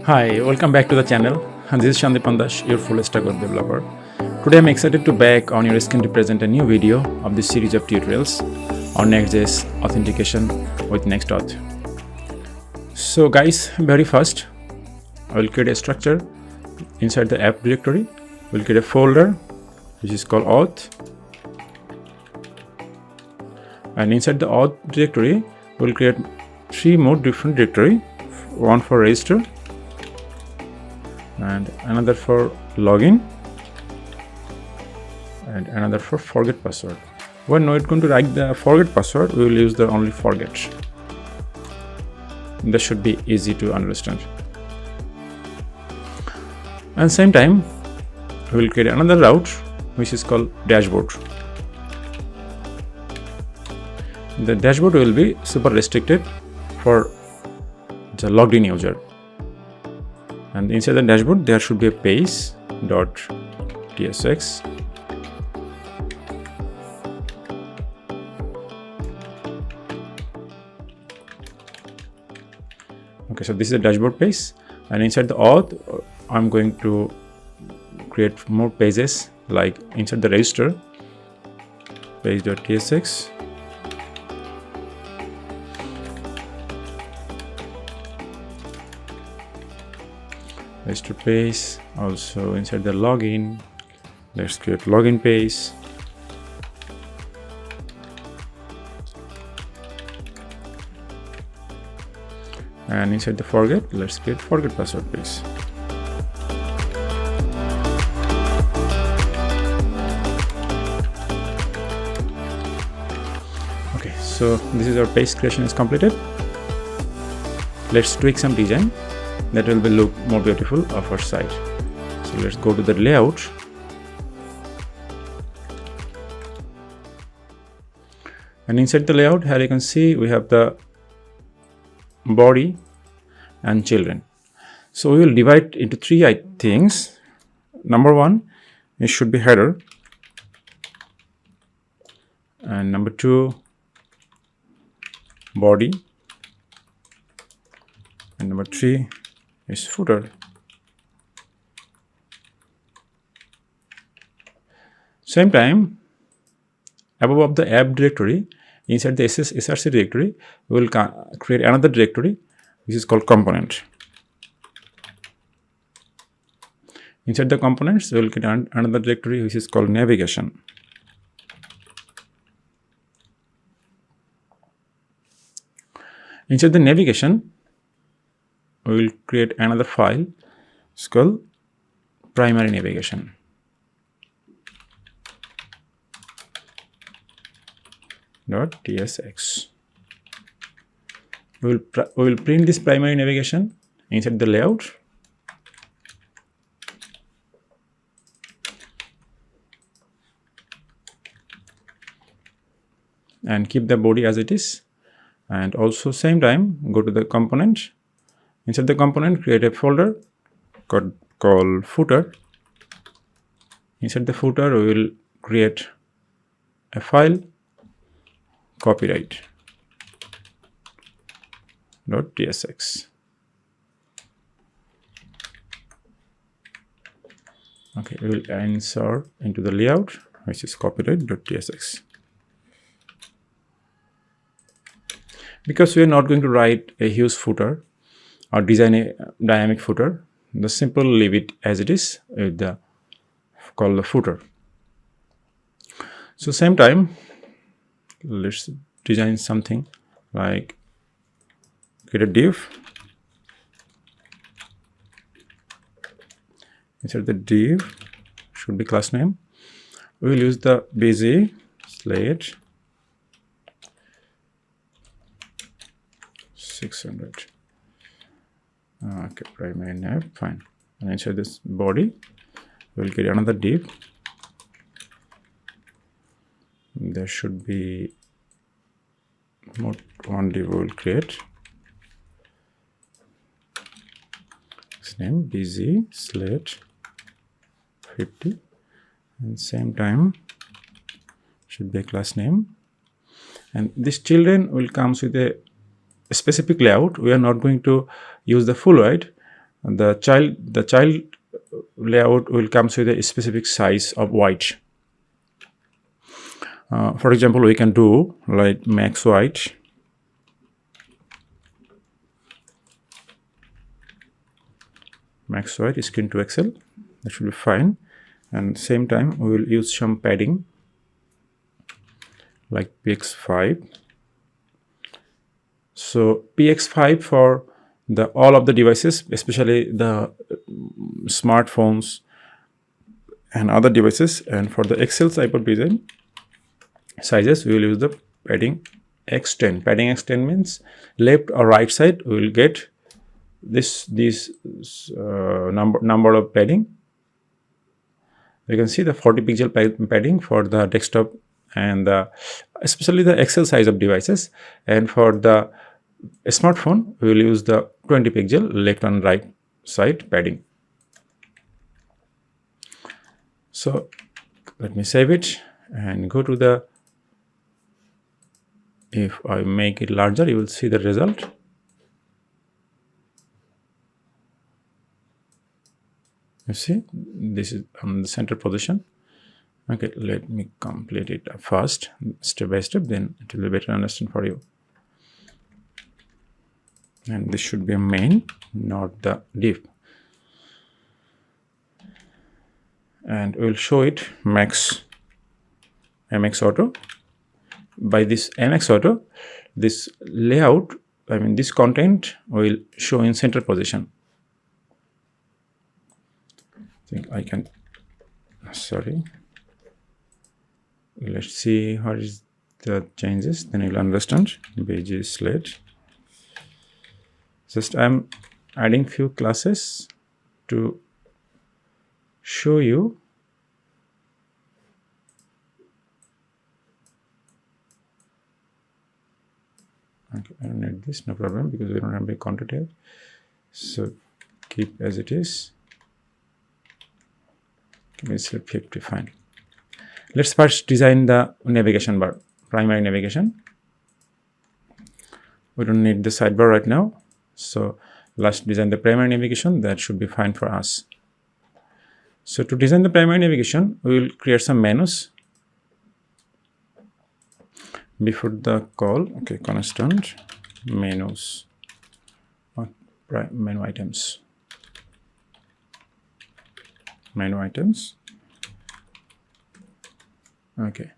Hi, welcome back to the channel. And this is Shandip Pandash, your full stack web developer. Today I'm excited to back on your screen to present a new video of this series of tutorials on Next.js authentication with NextAuth. So guys, very first, I will create a structure inside the app directory. We'll create a folder which is called auth. And inside the auth directory, we'll create 3 more different directory. One for register, and another for login, and another for forget password. When we're going to write the forget password, we will use the only forget. That should be easy to understand. And same time, we will create another route which is called dashboard. The dashboard will be super restricted for the logged in user. And inside the dashboard there should be a page.tsx. Okay, so this is the dashboard page, and inside the auth I'm going to create more pages, like inside the register page.tsx, register page. Also inside the login, let's create login page. And inside the forget, let's create forget password page. Okay, so this is our page creation is completed. Let's tweak some design that will be look more beautiful of our site. So let's go to the layout, and inside the layout here you can see we have the body and children. So we will divide into 3 things. Number 1, it should be header, and number 2, body, and number 3 is footer. Same time, above the app directory, inside the src directory, we will create another directory which is called component. Inside the components, we will create another directory which is called navigation. Inside the navigation, we will create another file. It's called primary navigation. .tsx. We will print this primary navigation inside the layout. And keep the body as it is. And also same time, go to the component. Inside the component, create a folder called footer. Inside the footer, we will create a file, copyright.tsx. Okay, we will insert into the layout, which is copyright.tsx. Because we are not going to write a huge footer or design a dynamic footer, the simple leave it as it is with the called the footer. So same time, let's design something like create a div. Inside the div should be class name. We will use the busy slate 600. Okay, primary nav, fine. And inside this body, we will create another div. There should be more one div we will create. Its name busy slate 50, and same time should be a class name. And this children will comes with a specific layout. We are not going to use the full wide. the child layout will comes with a specific size of white. For example, we can do like max white. Max white screen to Excel. That should be fine. And same time, we will use some padding like px5. So px5 for all of the devices, especially the smartphones and other devices. And for the Excel type of design sizes, we will use the padding x10. Padding x10 means left or right side we will get this number of padding. You can see the 40 pixel padding for the desktop and especially the Excel size of devices. And for the smartphone, we will use the 20 pixel left and right side padding. So let me save it and go to the, if I make it larger, you will see the result. You see, this is on the center position. Okay, let me complete it first, step by step, then it will be better understand for you. And this should be a main, not the div. And we'll show it MX Auto. By this MX Auto, this layout, I mean this content will show in center position. I think I can, sorry. Let's see what is the changes, then you'll understand. BG slate. Just I'm adding few classes to show you. Okay, I don't need this, no problem, because we don't have a content here. So keep as it is. It's 50, fine. Let's first design the navigation bar, primary navigation. We don't need the sidebar right now. So let's design the primary navigation. That should be fine for us. So to design the primary navigation, we will create some menus. Before the call, okay, constant menus, menu items. Menu items. Okay.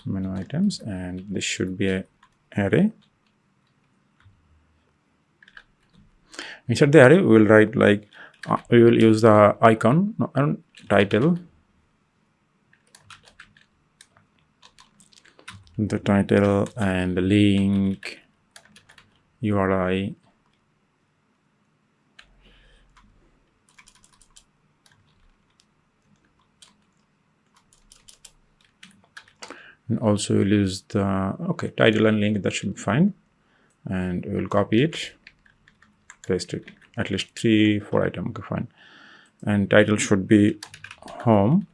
Menu items, and this should be an array. Inside the array, we will write like we will use the icon, title. The title and the link, URI. And also we'll use the, okay, title and link, that should be fine. And we'll copy it, paste it, at least 3-4 items, okay, fine. And title should be home,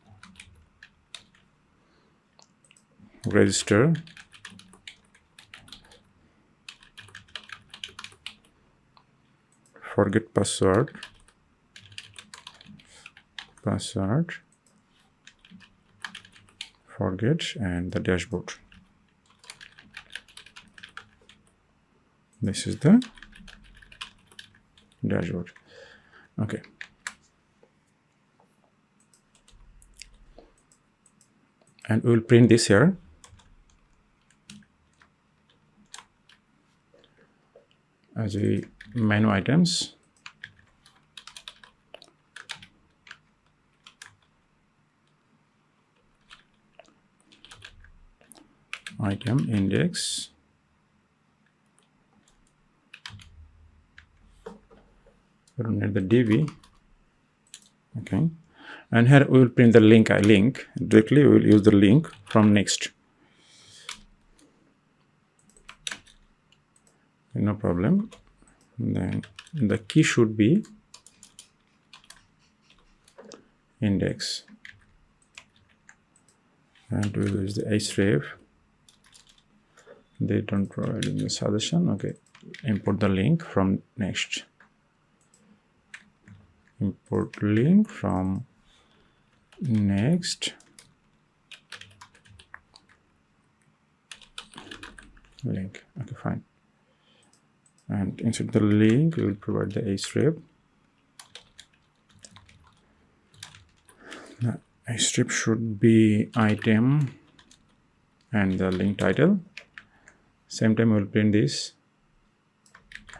register, forget password, forget, and the dashboard. This is the dashboard. Okay. And we will print this here. As a menu items. Item index. We don't need the DB. Okay. And here we will print the link. Directly we will use the link from Next. No problem. Then the key should be index. And we will use the href. They don't provide any suggestion. Okay. import the link from Next. Import link from Next. Link. Okay, fine. And inside the link, we will provide the href. The href should be item and the link title. Same time, we will print this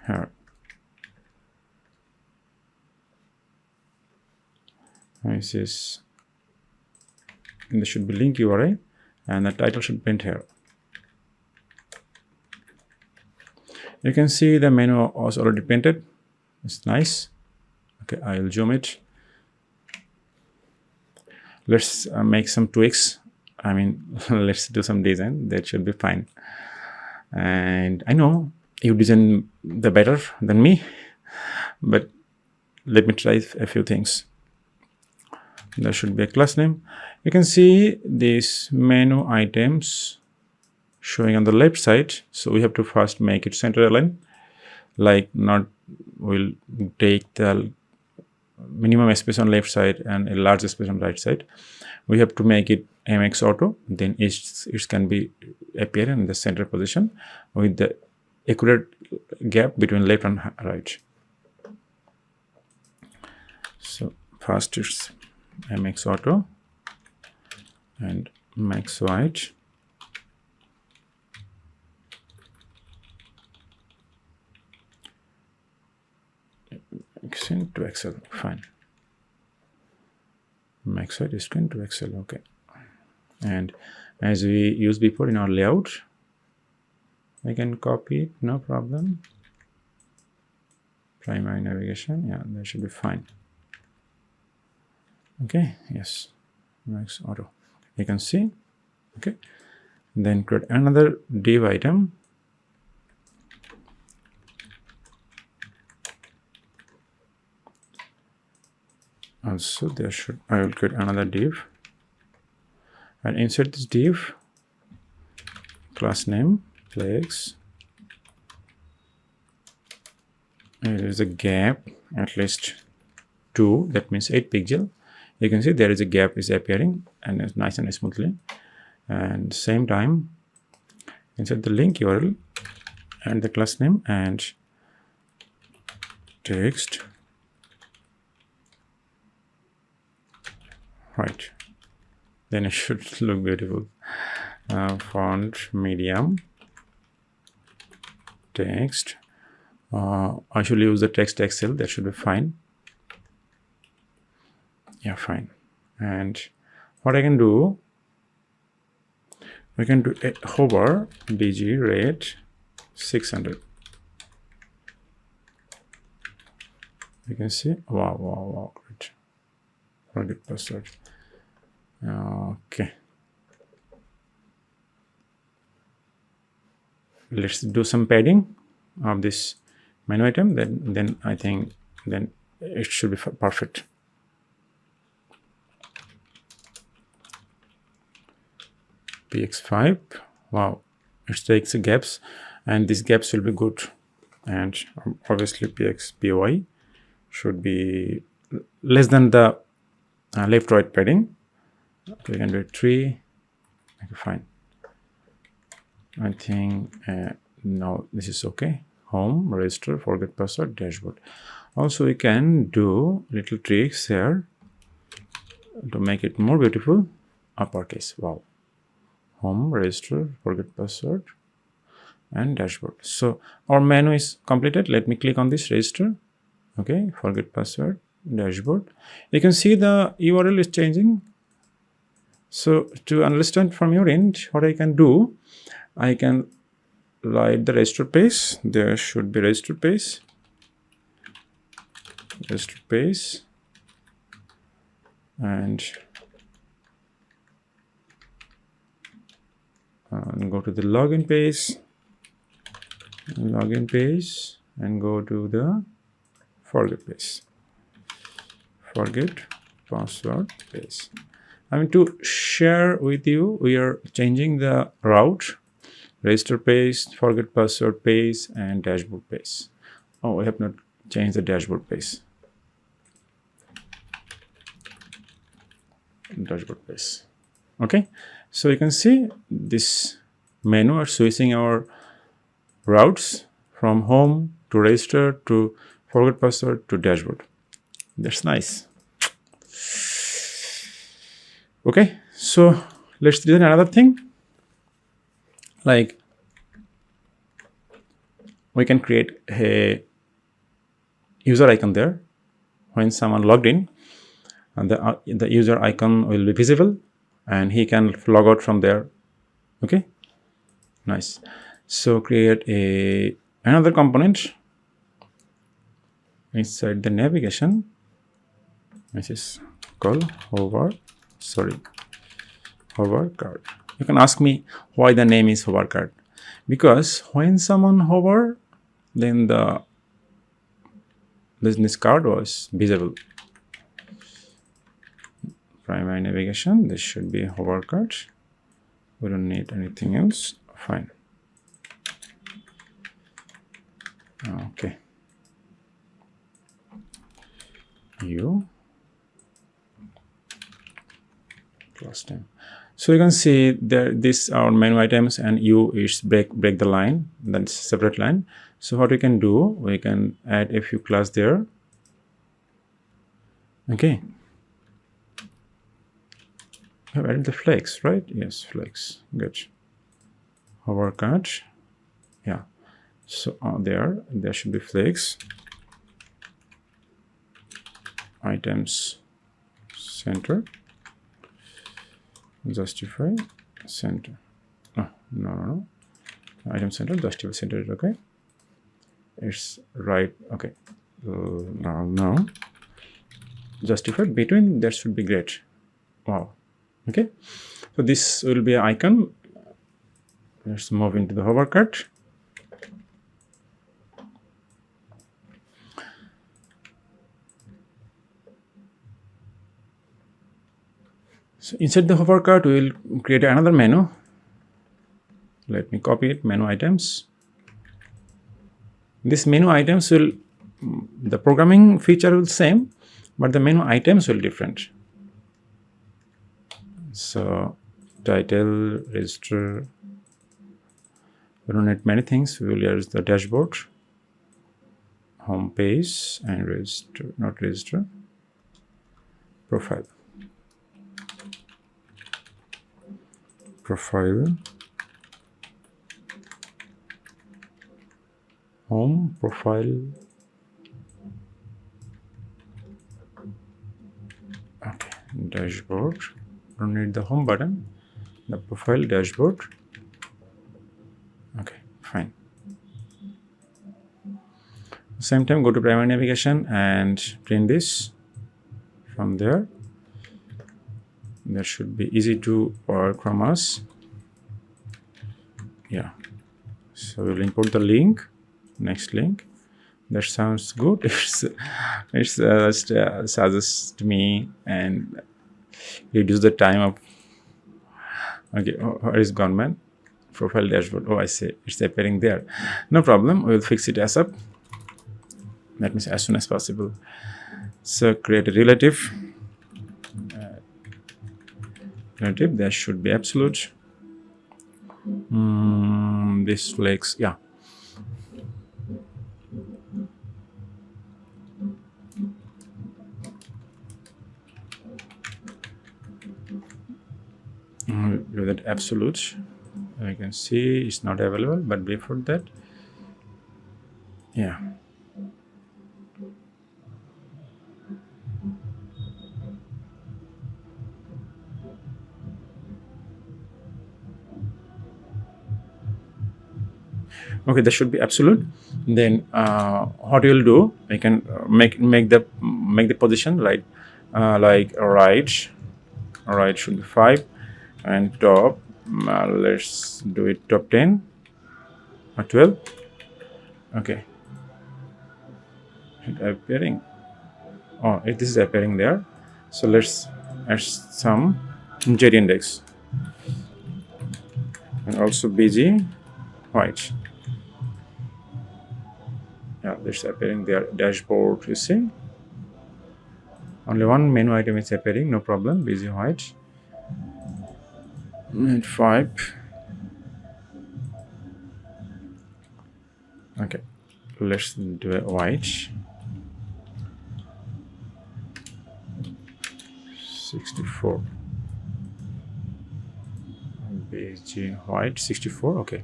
here. This is, and there should be link URI, and the title should print here. You can see the menu was already printed. It's nice. Okay, I will zoom it. Let's make some tweaks. I mean, let's do some design. That should be fine. And I know you design the better than me, but let me try a few things. There should be a class name. You can see these menu items showing on the left side. So we have to first make it center align. Like not, we'll take the minimum space on left side and a large space on right side. We have to make it MX auto. Then it can be appear in the center position with the accurate gap between left and right. So first it's MX auto and max white. Extend to Excel, fine. Max white extend to Excel, okay. And as we used before in our layout, I can copy it, no problem. Primary navigation, yeah, that should be fine. Okay, yes, max auto. You can see, okay. Then create another div item. Also, there should, I will create another div and insert this div, class name, flex. There is a gap, at least 2, that means 8 pixel. You can see there is a gap is appearing and it's nice and smoothly. And same time, insert the link URL and the class name and text. Right, then it should look beautiful. Font medium, text. I should use the text Excel. That should be fine. Yeah, fine. And what I can do, we can do a hover bg rate 600. You can see, wow, great. Forget password. Okay, let's do some padding of this menu item. Then I think then it should be perfect. px5, wow, it takes gaps, and these gaps will be good. And obviously py should be less than the left right padding. Okay, we can do 3. Okay, fine. I think no, this is okay. Home, register, forget password, dashboard. Also, we can do little tricks here to make it more beautiful. Uppercase, wow. Home, register, forget password, and dashboard. So our menu is completed. Let me click on this register. Okay, forget password, dashboard. You can see the URL is changing. So to understand from your end, what I can do, I can write the register page. There should be register page. Register page. And go to the login page. Login page and go to the forget page. Forget password page. I mean, to share with you, we are changing the route register page, forget password page, and dashboard page. Oh, I have not changed the dashboard page. Dashboard page. Okay, so you can see this menu are switching our routes from home to register to forget password to dashboard. That's nice. Okay, so let's do another thing. Like, we can create a user icon there. When someone logged in, and the user icon will be visible, and he can log out from there. Okay, nice. So create another component inside the navigation. This is called hover card. You can ask me why the name is hover card, because when someone hover, then the business card was visible. Primary navigation, this should be hover card. We don't need anything else. Fine. Okay. U last time. So you can see there, these are menu items, and U is break the line. That's a separate line. So what we can do, we can add a few class there. Okay. We have added the flex, right? Yes, flex. Good. Hover card. Yeah. So there should be flex. Items center. Justify center. Oh, no. Item center, justify center is okay. It's right. Okay. Now justified between, that should be great. Wow. Okay. So this will be an icon. Let's move into the hover card. So inside the hover card, we will create another menu. Let me copy it, menu items. This menu items will, the programming feature will same, but the menu items will different. So title, register, we don't need many things. We will use the dashboard, home page, and register, not register, profile. Home, profile. Okay, dashboard. Don't need the home button. The profile, dashboard. Okay, fine. Same time, go to primary navigation and print this from there. That should be easy to work from us. Yeah. So we'll import the link. Next link. That sounds good. It's suggest me and reduce the time of. Okay, where is gone, man? Profile dashboard. Oh, I see. It's appearing there. No problem. We'll fix it ASAP. That means as soon as possible. So create a relative. That should be absolute. This flex, yeah. Do that absolute. I can see it's not available, but before that, yeah. Okay, that should be absolute. Then what you'll do, you can make the position right, like right should be 5, and top. Let's do it top 10 or 12. Okay, it's appearing. Oh, this is appearing there. So let's add some Z index, and also BG white. Yeah, that's appearing there. Dashboard, you see, only one menu item is appearing, no problem. Busy white. And 5. Okay, let's do a white. 64. Busy white 64. Okay.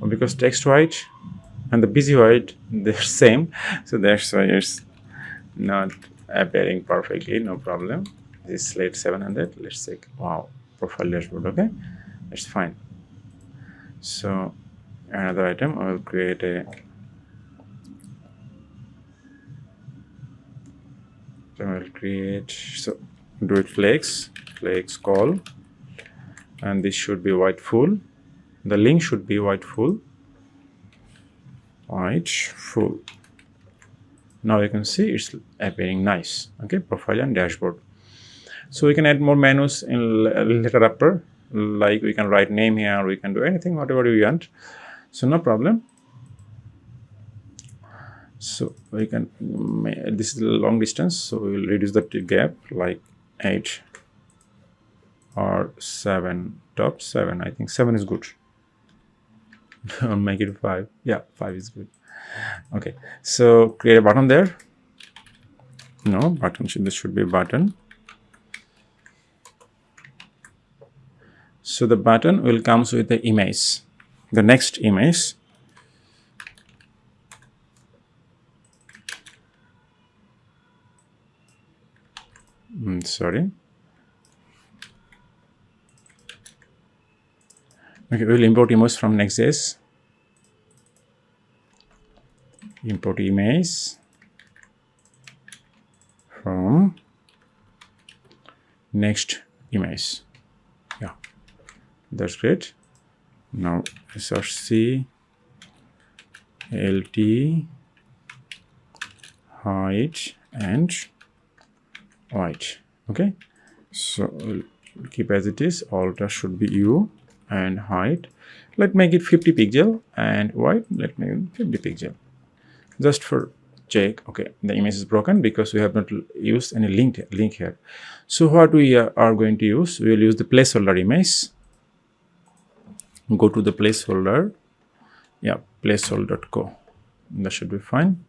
Well, because text white and the busy white, they're same, so that's why it's not appearing perfectly. No problem. This slate 700. Let's check. Wow, profile dashboard. Okay, it's fine. So another item, I will create a so do it flex call, and this should be white full. The link should be white full. Now you can see it's appearing nice. Okay, profile and dashboard. So we can add more menus in later upper, like we can write name here, we can do anything, whatever you want. So no problem. So we can, this is a long distance, so we will reduce the gap like 8 or 7, top 7. I think 7 is good. Don't make it 5. Yeah, 5 is good. Okay, so create a button there. No, button, this should be a button. So the button will come with the image, the next image. Sorry. Okay, we'll import image from Next.js. Import image from next image. Yeah, that's great. Now src lt height and white. Okay, so we'll keep as it is. Alter should be u, and height, let's make it 50 pixel, and white, let's make it 50 pixel, just for check. Okay, the image is broken because we have not used any link here. So what we are going to use, we will use the placeholder image. Go to the placeholder. Yeah, placeholder.co. That should be fine.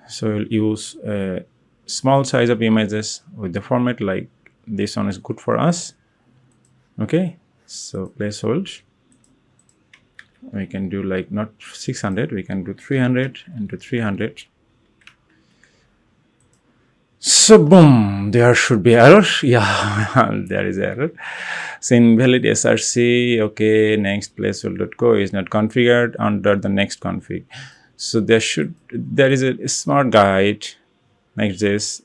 So we'll use a small size of images with the format like this one is good for us. Okay, so placeholder, we can do like not 600, we can do 300 into 300. So boom, there should be error. Yeah, there is error. So invalid src. Okay, next placeholder.co is not configured under the next config. So there is a smart guide. Next.js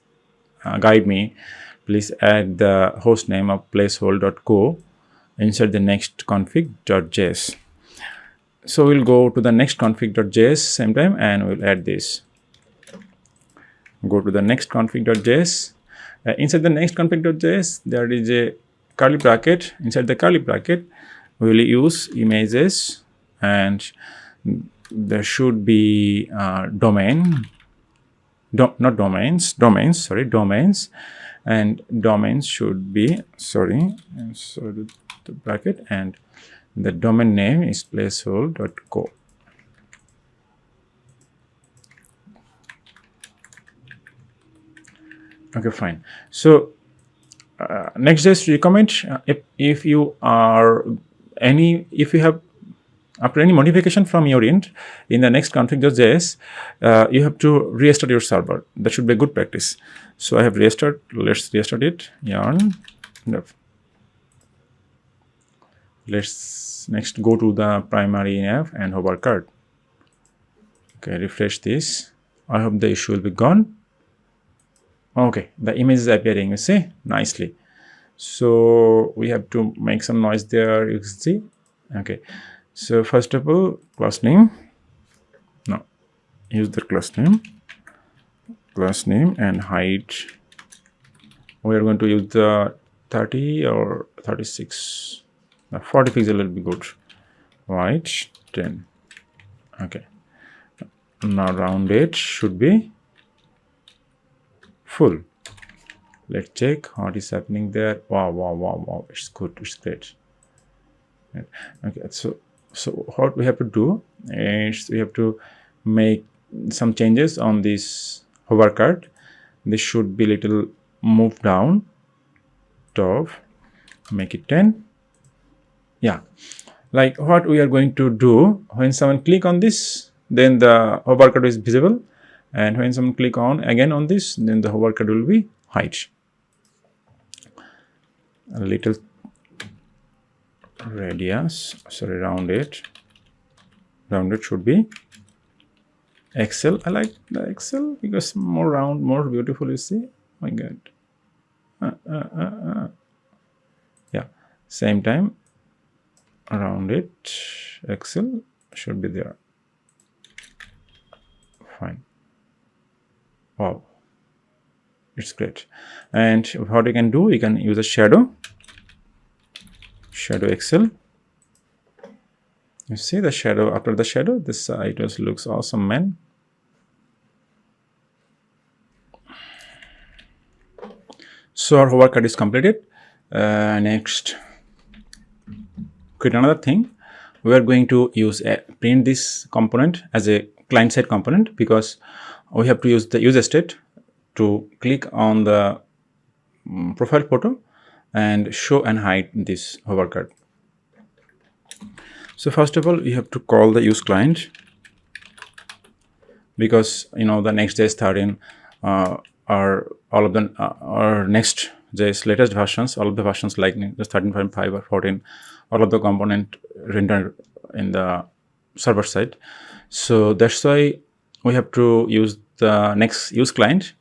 guide me. Please add the host name of placeholder.co inside the next config.js. So we'll go to the next config.js same time, and we'll add this. Go to the next config.js. Inside the next config.js, there is a curly bracket. Inside the curly bracket, we will use images, and there should be domains, and domains should be, the bracket, and the domain name is placeholder.co. Okay, fine. So Next.js recommend if you have after any modification from your end in the next config.js, you have to restart your server. That should be a good practice. So I have restart. Let's restart it. Yarn. Let's next go to the primary nav and hover card. Okay, refresh this. I hope the issue will be gone. Okay, the image is appearing, you see, nicely. So we have to make some noise there, you can see. Okay, so first of all, class name. No, use the class name and height. We are going to use the 30 or 36. 40 pixel will be good. White 10. Okay. Now round edge should be full. Let's check what is happening there. Wow. It's good. It's great. Okay. So what we have to do is we have to make some changes on this hover card. This should be little move down top, make it 10. Yeah, like what we are going to do, when someone click on this, then the hover card is visible, and when someone click on again on this, then the hover card will be hide. A little radius, sorry, rounded should be Excel. I like the Excel because more round, more beautiful, you see. Oh my god. Yeah, same time around it Excel should be there. Fine. Wow, it's great. And what you can do, you can use a shadow Excel. You see the shadow. After the shadow, this side just looks awesome, man. So our hover card is completed. Next, create another thing. We are going to use print this component as a client-side component, because we have to use the user state to click on the profile photo and show and hide this hover card. So first of all, we have to call the use client, because the Next.js 13 are all of them are Next.js latest versions. All of the versions like 13.5 or 14, all of the component rendered in the server side. So that's why we have to use the next use client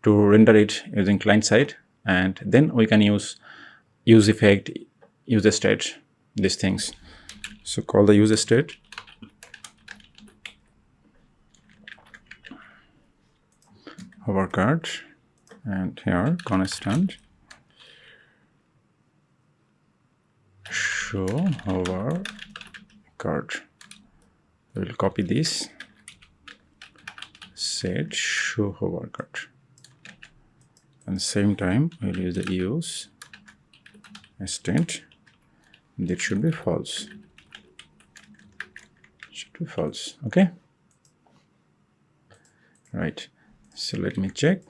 to render it using client side, and then we can use effect, user state, these things. So call the user state, hover card, and here constant show hover card. We will copy this, set show hover card, and same time we'll use the use state. That should be false. Okay, right. So let me check.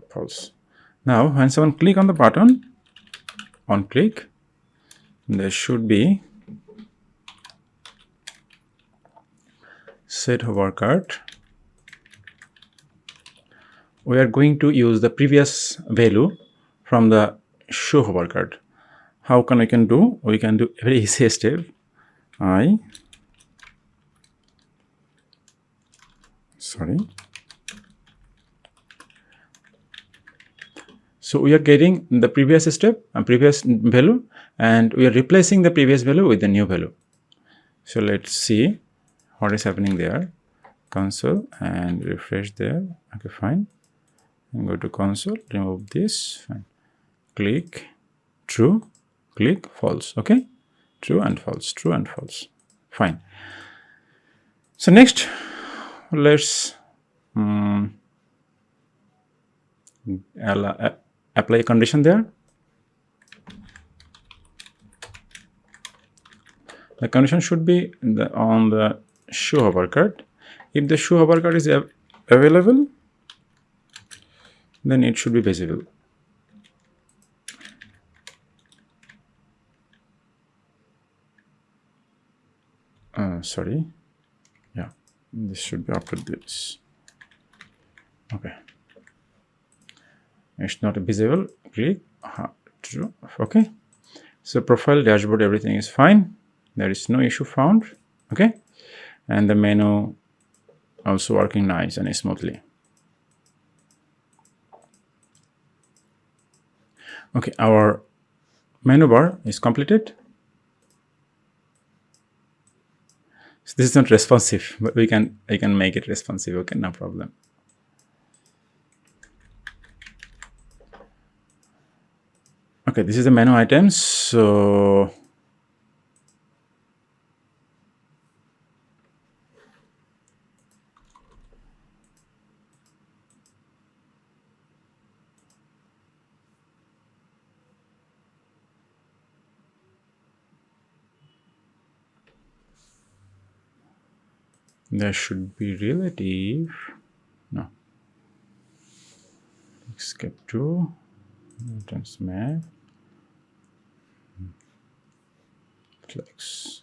False. Now when someone click on the button, on click, there should be set hover card. We are going to use the previous value from the show hover card. How can we can do? We can do very easy step. So we are getting the previous step and previous value, and we are replacing the previous value with the new value. So let's see what is happening there. Console and refresh there. Okay, fine. And go to console, remove this, fine. Click true, click false. Okay, true and false, fine. So next, let's apply a condition there. The condition should be on the show hover card. If the show hover card is available, then it should be visible. Sorry, yeah, this should be after this. Okay, it's not visible. Click true. Okay, so profile, dashboard, everything is fine. There is no issue found. Okay, and the menu also working nice and smoothly. Okay, our menu bar is completed. So this is not responsive, but I can make it responsive. Okay, no problem. Okay, this is the menu items. So there should be relative. No. Skip to items map. Flex.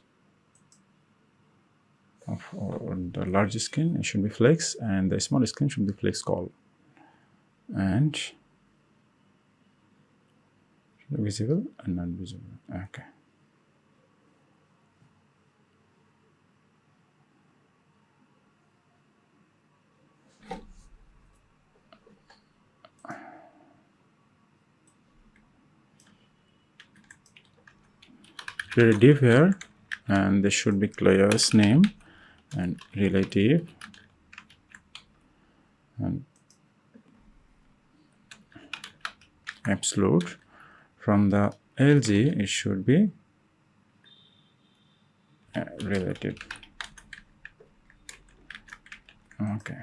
Or the large screen, it should be flex, and the small screen should be flex call. And visible and non-visible. Okay. Create a div here, and this should be class name and relative, and absolute. From the LG, it should be relative. Okay.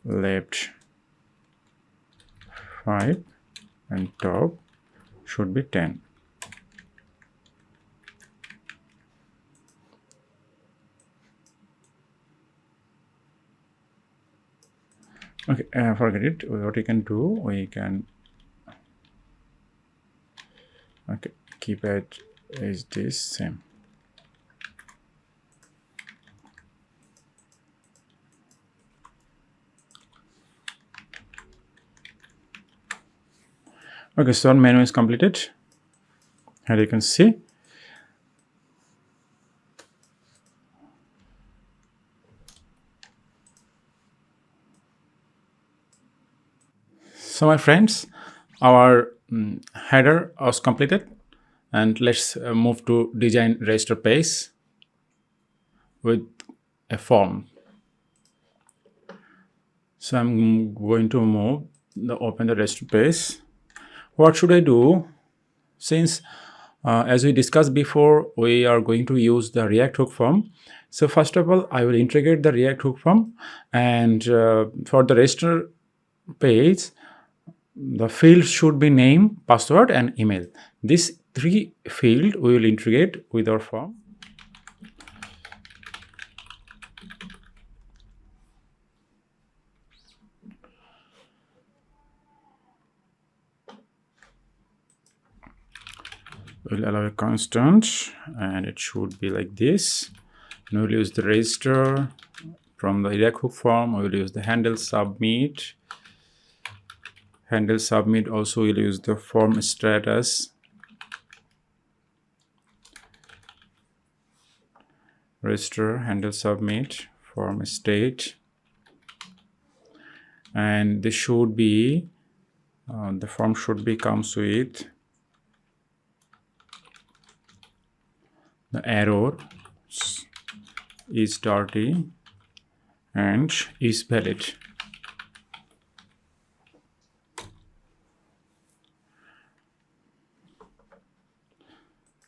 Left 5 and top should be 10. Okay, forget it. What we can do, we can keep it as this same. Okay, so our menu is completed. Here you can see. So my friends, our header was completed, and let's move to design register page with a form. So I'm going to open the register page. What should I do? Since as we discussed before, we are going to use the React hook form. So first of all, I will integrate the React hook form, and for the register page, the field should be name, password, and email. These 3 fields we will integrate with our form. We'll allow a constant, and it should be like this. And we'll use the register. From the React hook form, we will use the handle submit. Handle submit also will use the form status. Register handle submit form state, and this should be the form should be comes with the error is dirty and is valid.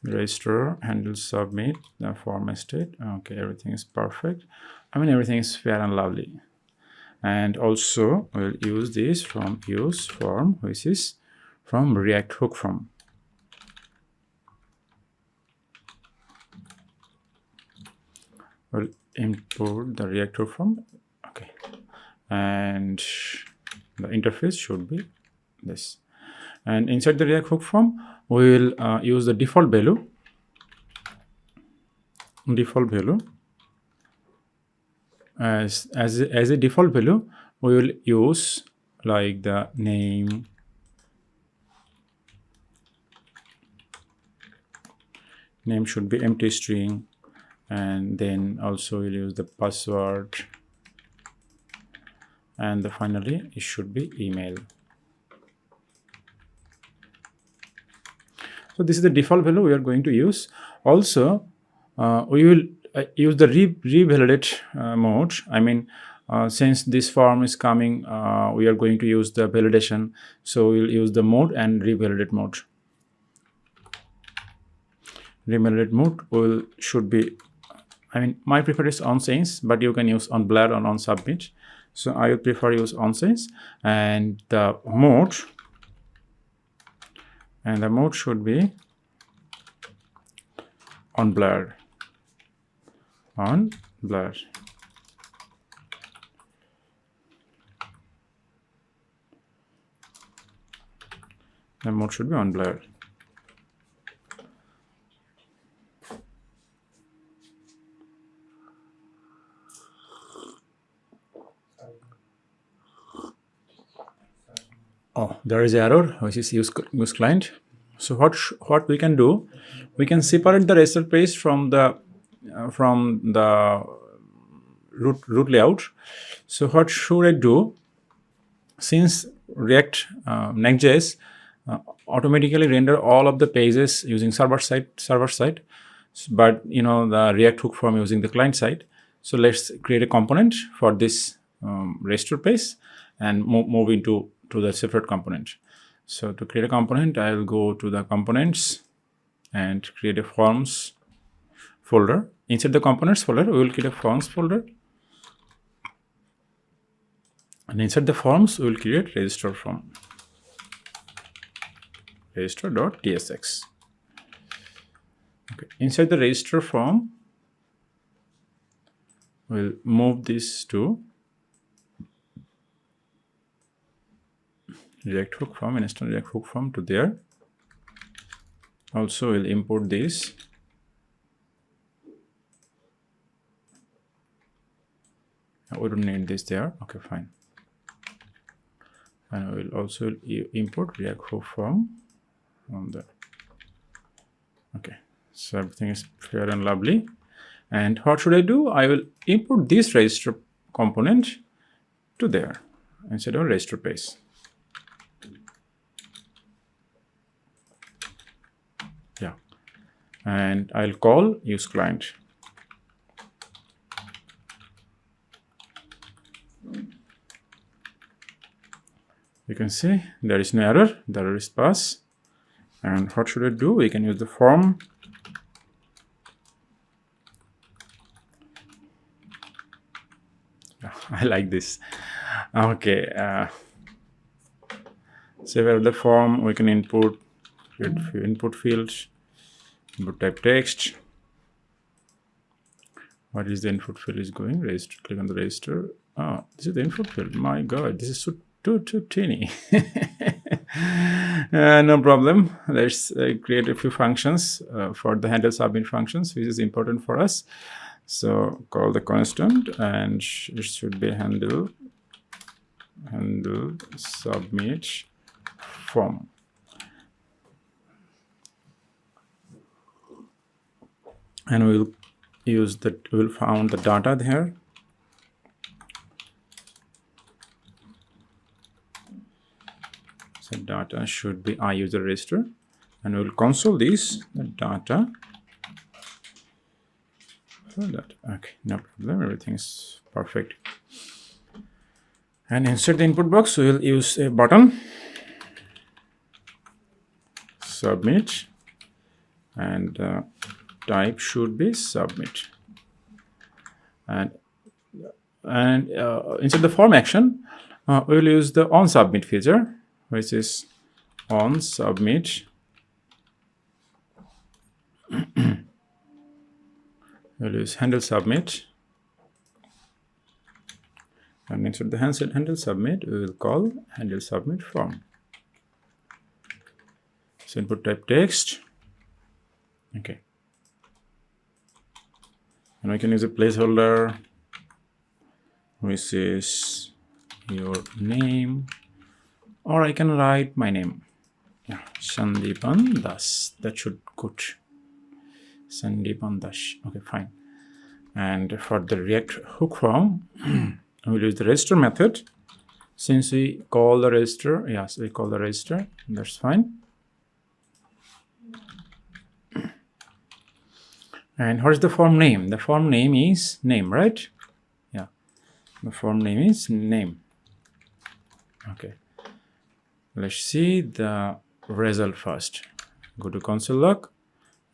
Register handle submit the form state. Okay, everything is perfect. I mean, everything is fair and lovely. And also we'll use this from use form, which is from React hook form. We'll import the React hook form. Okay, and the interface should be this. And inside the React hook form, we will use the default value. As a default value, we will use like the name, should be empty string, and then also we'll use the password, and finally it should be email. So this is the default value we are going to use. Also, we will use the revalidate mode. I mean, Since this form is coming, we are going to use the validation. So we'll use the mode and revalidate mode. Revalidate mode should be, I mean, my preferred is on since, but you can use on blur or on submit. So I would prefer use on since, and the mode should be on blur. On blur. The mode should be on blur. Oh, there is error, which is use client. So what we can do, we can separate the register page from the root layout. So what should I do? Since React Next.js automatically render all of the pages using server side, but the React hook form using the client side. So let's create a component for this register page and move into the separate component. So to create a component, I will go to the components and create a forms folder. Inside the components folder, we will create a forms folder. And inside the forms, we will create register form. Register.tsx. Okay. Inside the register form, we'll move this to React hook form, install React hook form to there. Also, we'll import this. We don't need this there. Okay, fine. And we'll also import React hook form on there. Okay, so everything is fair and lovely. And what should I do? I will import this register component to there instead of register page. Yeah, and I'll call use client. You can see there is no error, the error is pass. And what should I do? We can use the form. I like this. Okay. So where the form, we can input fields, input type text. What is the input field is going? Register. Click on the register. Oh, this is the input field. My God, this is so too teeny. No problem. Let's create a few functions for the handle submit functions, which is important for us. So call the constant, and it should be handle submit form. And we'll use that. We'll found the data there. So data should be iUser register, and we'll console this the data. So that okay, no problem. Everything is perfect. And inside the input box, we'll use a button. Submit, and type should be submit. And inside the form action, we'll use the on submit feature, which is on submit. We'll use handle submit, and inside the handle submit, we will call handle submit form. So input type text. Okay, and we can use a placeholder, which is your name, or I can write my name. Yeah, Sandeepan Das. That should good. Sandeepan Das. Okay, fine. And for the React hook form, we'll use the register method. Since we call the register, yes, we call the register. That's fine. And what is the form name? The form name is name, right? Yeah. The form name is name. Okay, let's see the result first. Go to console log,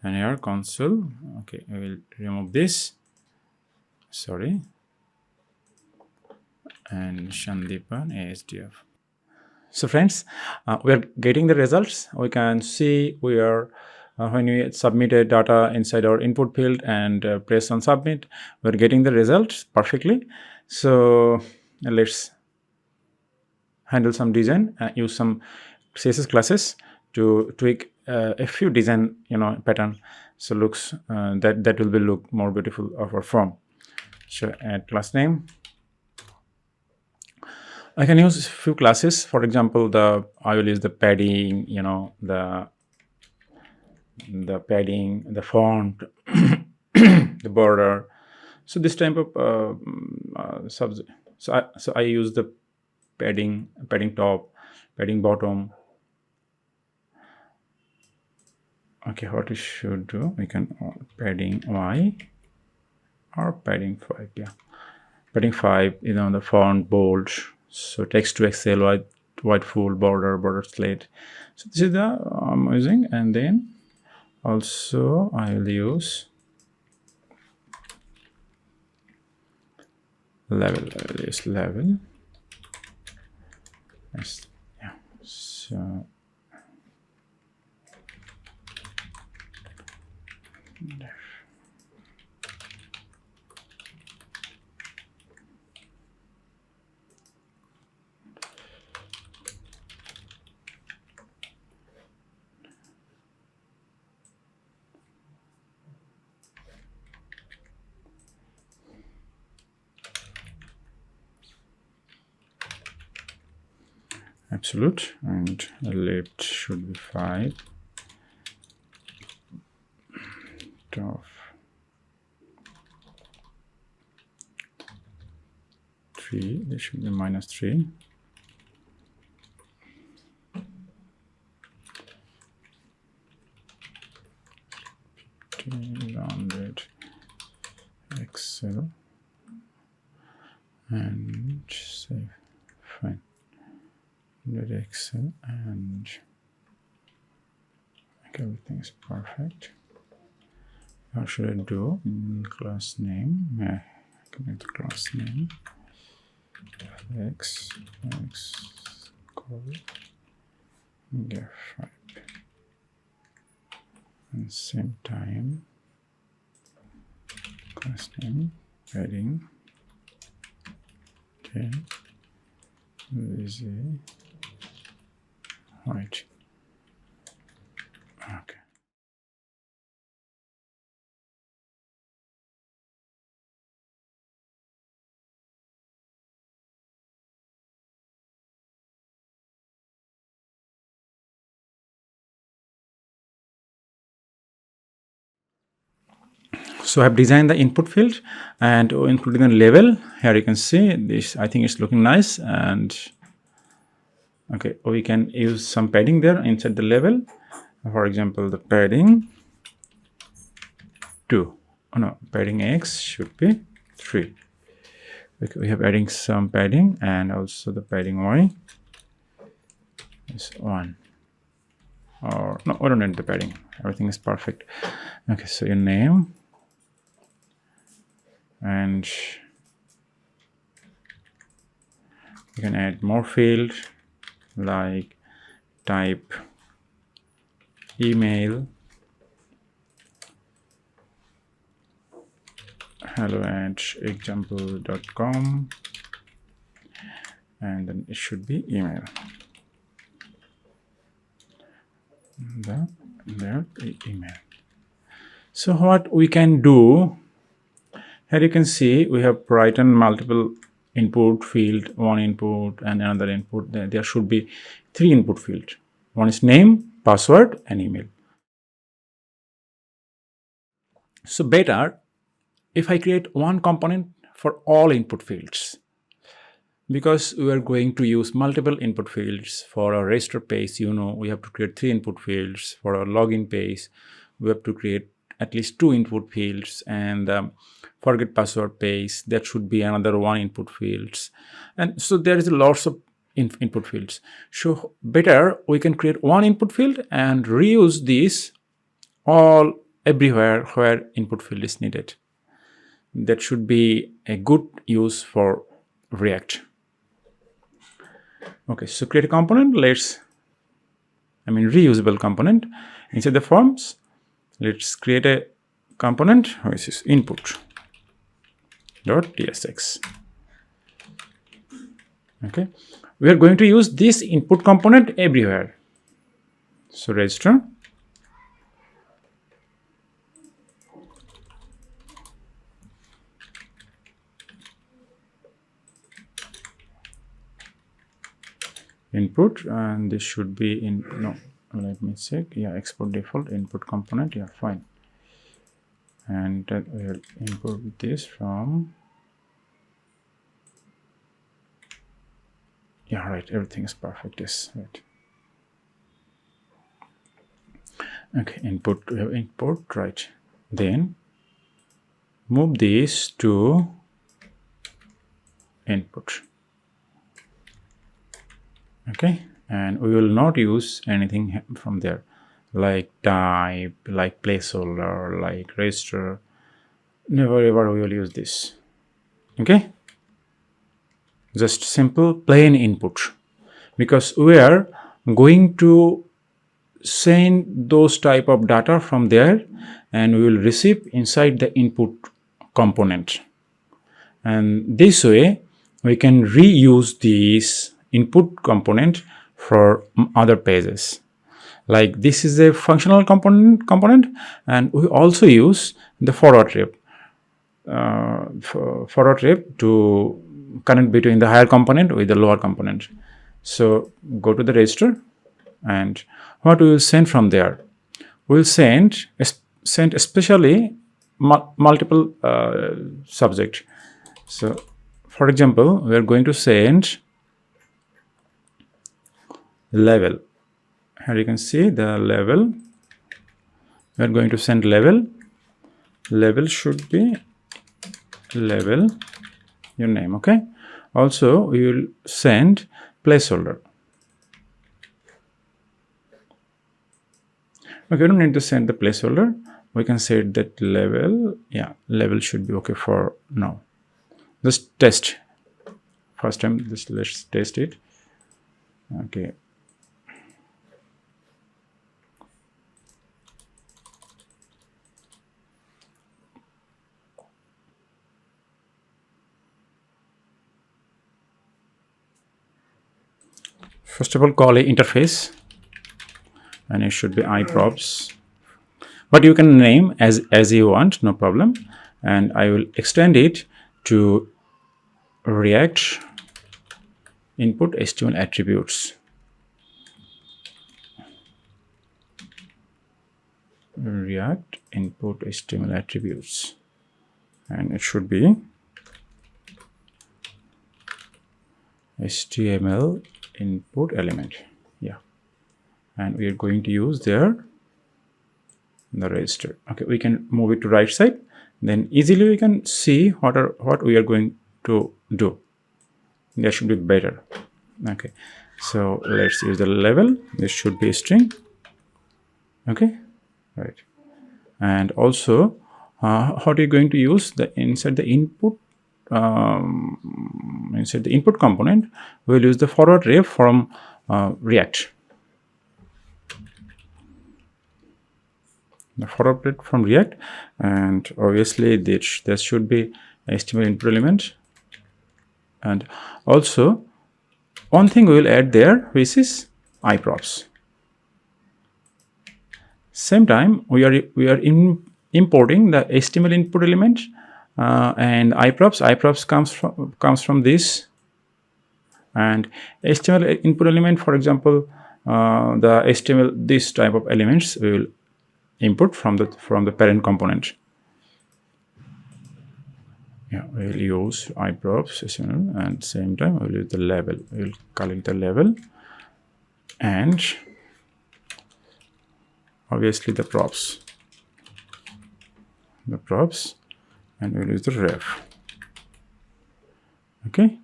and here console. Okay, I will remove this. Sorry. And Shandipan ASDF. So friends, we are getting the results. We can see we are when we submitted data inside our input field and press on submit, we're getting the results perfectly. So let's handle some design, use some CSS classes to tweak a few design pattern, so looks that will be look more beautiful of our form. So add class name. I can use a few classes. For example, I will use the padding, the padding, the font, the border. So this type of subject. So I use the padding top, padding bottom. Okay, what we should do? We can padding Y or padding 5. Yeah, padding 5. The font bold. So text to Excel, white full border slate. So this is the I'm using, and then also I will use level. I will use level. Yes, yeah. So absolute, and left should be 5. Top 3. This should be -3. Rounded Excel and save. Fine. Rounded Excel and okay, everything is perfect. How should I do in class name? I can make the class name x call get 5. And same time class name padding 10 easy white. Okay. So I've designed the input field and including the label. Here you can see this. I think it's looking nice. And okay, we can use some padding there inside the label. For example, the padding 2. Oh no, padding X should be 3. Okay, we have adding some padding, and also the padding Y is 1. Or no, I don't need the padding. Everything is perfect. Okay, so your name. And you can add more field like type email hello@example.com, and then it should be email. There email. So what we can do, here you can see we have written multiple input field, one input and another input. There should be 3 input fields. One is name, password, and email. So better if I create one component for all input fields, because we are going to use multiple input fields. For our register page, we have to create 3 input fields. For our login page, we have to create at least 2 input fields, and forget password page, that should be another 1 input fields, and so there is lots of input fields. So better we can create 1 input field and reuse this all everywhere where input field is needed. That should be a good use for React. Okay, so create a component. Reusable component inside the forms. Let's create a component which is input.tsx. Okay, we are going to use this input component everywhere. So register. Input, and this should be in, no, let me check. Yeah, export default input component. Yeah, fine. And we'll import this from, yeah, right, everything is perfect. Yes, right. Okay, input, we have import, right. Then move this to input. Okay, and we will not use anything from there, like type, like placeholder, like register. Never ever we will use this. Okay, just simple plain input, because we are going to send those type of data from there, and we will receive inside the input component, and this way we can reuse this input component for other pages. Like this is a functional component, and we also use the forward rep to connect between the higher component with the lower component. So go to the register, and what we will send from there, we will send especially multiple subject. So for example, we are going to send level. Here you can see the level. We are going to send level. Level should be level your name. Okay, also we will send placeholder. Okay, we don't need to send the placeholder. We can set that level. Yeah, level should be okay for now. Just test first time. Let's test it. Okay, first of all, call a interface, and it should be iProps, but you can name as you want, no problem. And I will extend it to React input HTML attributes. React input HTML attributes, and it should be HTML input element. Yeah, and we are going to use there the register. Okay, we can move it to right side, then easily we can see what we are going to do. That should be better. Okay, so let's use the level. This should be a string. Okay, right. And also what are you going to use the inside the input component, we'll use the forward ref from React. The forward ref from React, and obviously there should be HTML input element. And also one thing we will add there, which is iProps. Same time we are importing the HTML input element and iProps comes from this, and HTML input element, for example, the HTML, this type of elements we will input from the parent component. Yeah, we'll use iProps and same time we'll use the level. We'll collect the level and obviously the props. the props, and we'll use the ref. Okay,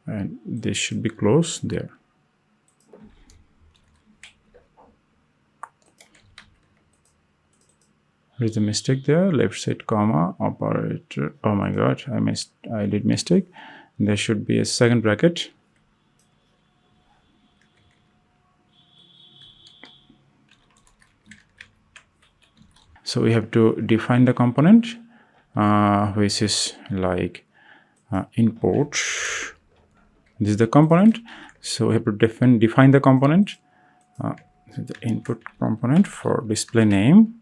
and this should be close there. There's a mistake there, left side comma operator. Oh my god, I did mistake. There should be a second bracket. So we have to define the component, which is like import. This is the component. So we have to define the component. The input component for display name.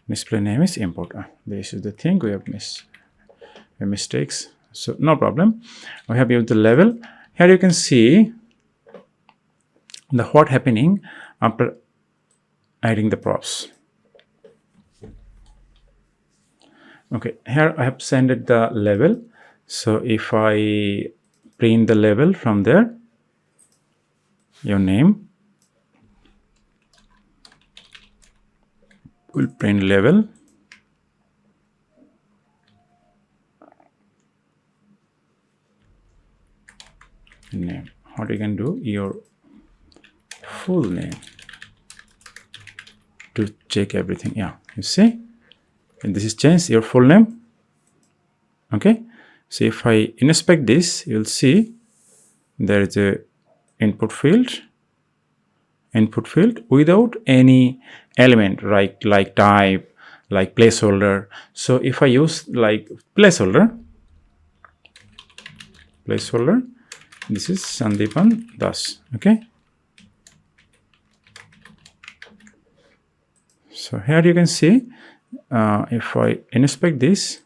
Display name is import. This is the thing we have mistakes. So no problem. We have used the level. Here you can see the what happening after adding the props. Okay, here I have sent the level. So if I print the level from there, your name will print level. Name. What you can do, your full name to check everything. Yeah, you see, and this is changed your full name. Okay, so if I inspect this, you'll see there is a input field without any element, right? Like type, like placeholder. So if I use like placeholder, this is Sandeepan Das. Okay, so here you can see if I inspect this,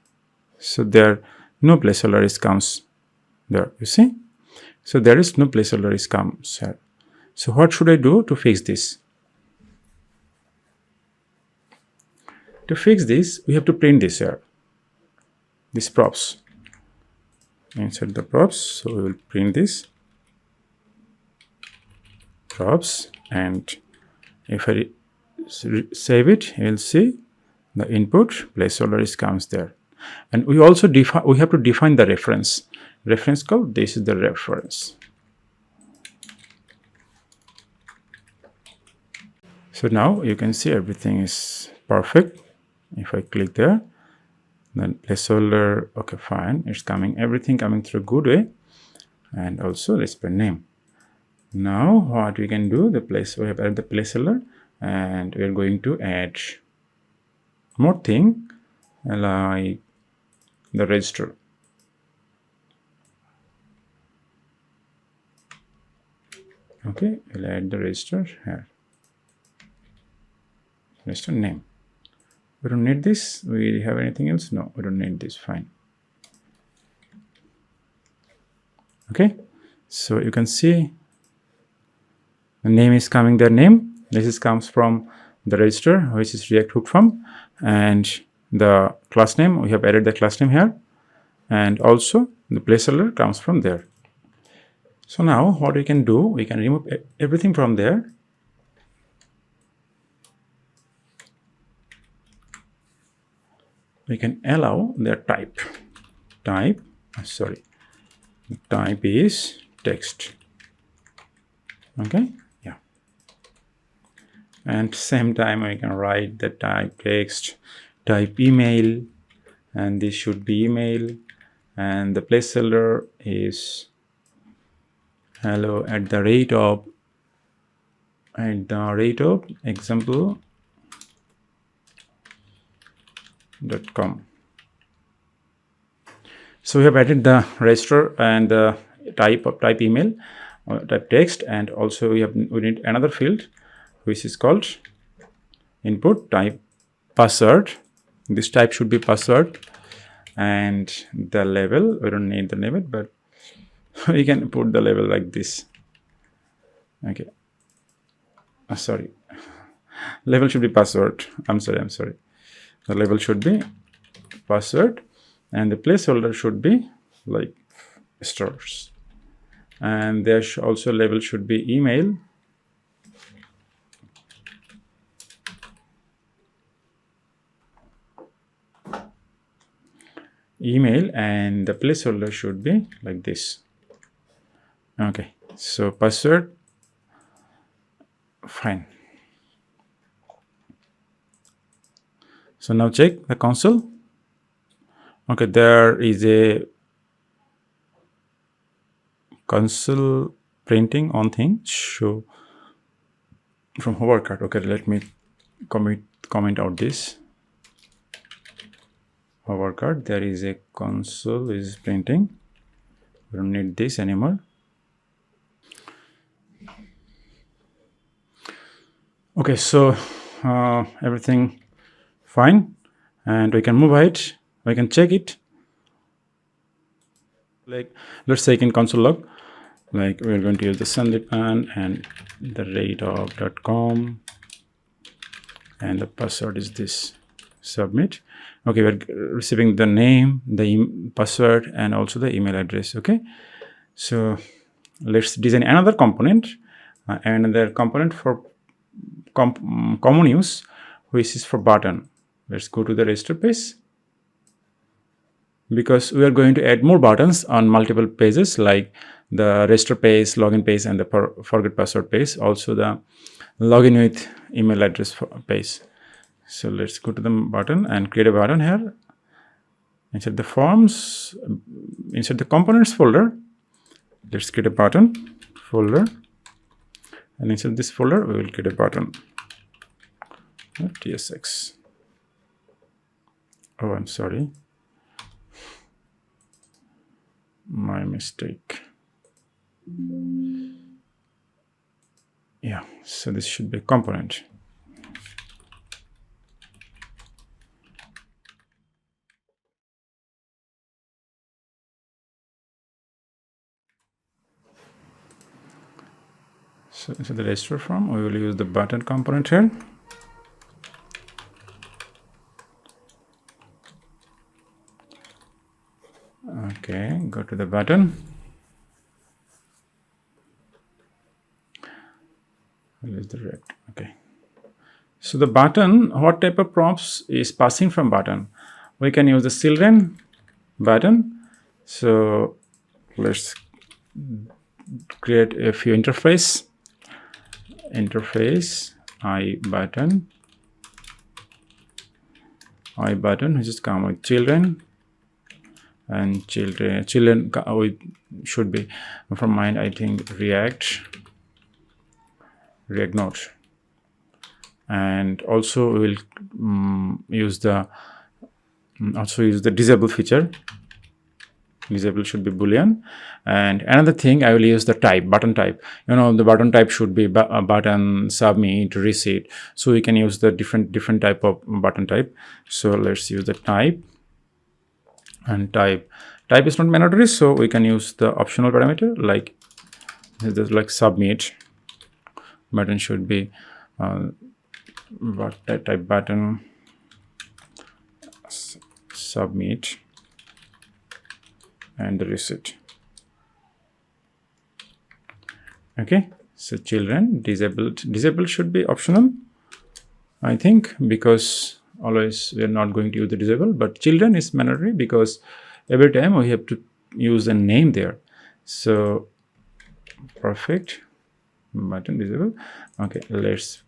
so there no placeholder comes there, you see. So there is no placeholder comes here. So what should I do to fix this? To fix this, we have to print this here, these props. Insert the props, so we will print this props, and if I save it, you will see the input placeholder comes there. And we also have to define the reference code. This is the reference. So now you can see everything is perfect. If I click there, then placeholder, okay, fine, it's coming, everything coming through good way, and also display name. Now what we can do, we have added the placeholder, and we are going to add more thing like the register. Okay, we'll add the register here. Register name. We don't need this. We have anything else? No, we don't need this. Fine. Okay, so you can see the name is coming their name. This comes from the register, which is React hook form, and the class name, we have added the class name here, and also the placeholder comes from there. So now what we can do, we can remove everything from there. We can allow their type. Type is text. Okay, yeah. And same time we can write the type text, type email, and this should be email, and the placeholder is hello at the rate of example.com. So we have added the register and the type email, type text, and also we need another field which is called input type password. This type should be password, and the label, we don't need the label, but we can put the label like this. Okay, sorry, label should be password. I'm sorry. The label should be password, and the placeholder should be like stars, and there also label should be email, . email, and the placeholder should be like this. Okay, so password, fine. So now check the console. Okay, there is a console printing on thing. Show from hover card. Okay, let me comment out this hover card. There is a console is printing. We don't need this anymore. Okay, so everything fine, and we can move ahead. We can check it. Like, let's take in console log. Like, we're going to use the Sandipan and the rate.com, and the password is this. Submit. Okay, we're receiving the name, the password, and also the email address. Okay, so let's design another component, for common use, which is for button. Let's go to the register page, because we are going to add more buttons on multiple pages, like the register page, login page, and the forget password page, also the login with email address page. So let's go to the button and create a button here. Inside the forms, inside the components folder, let's create a button folder, and inside this folder we will create a button tsx. Oh, I'm sorry, my mistake. Yeah, so this should be a component. So inside the register form, we will use the button component here. Okay, go to the button. Use the red. Okay. So the button, what type of prompts is passing from button? We can use the children button. So let's create a few interface I button, which is come with children, and children should be from mine, I think, React Node. And also we will use the disable feature. Disable should be Boolean. And another thing, I will use the button type. The button type should be button, submit, reset. So we can use the different type of button type. So let's use the type. And type is not mandatory, so we can use the optional parameter, like submit. Button should be type button, submit, and the reset. Okay, so children, disabled should be optional, I think, because always we are not going to use the disable, but children is mandatory because every time we have to use a name there. So perfect, button disable. Okay, let's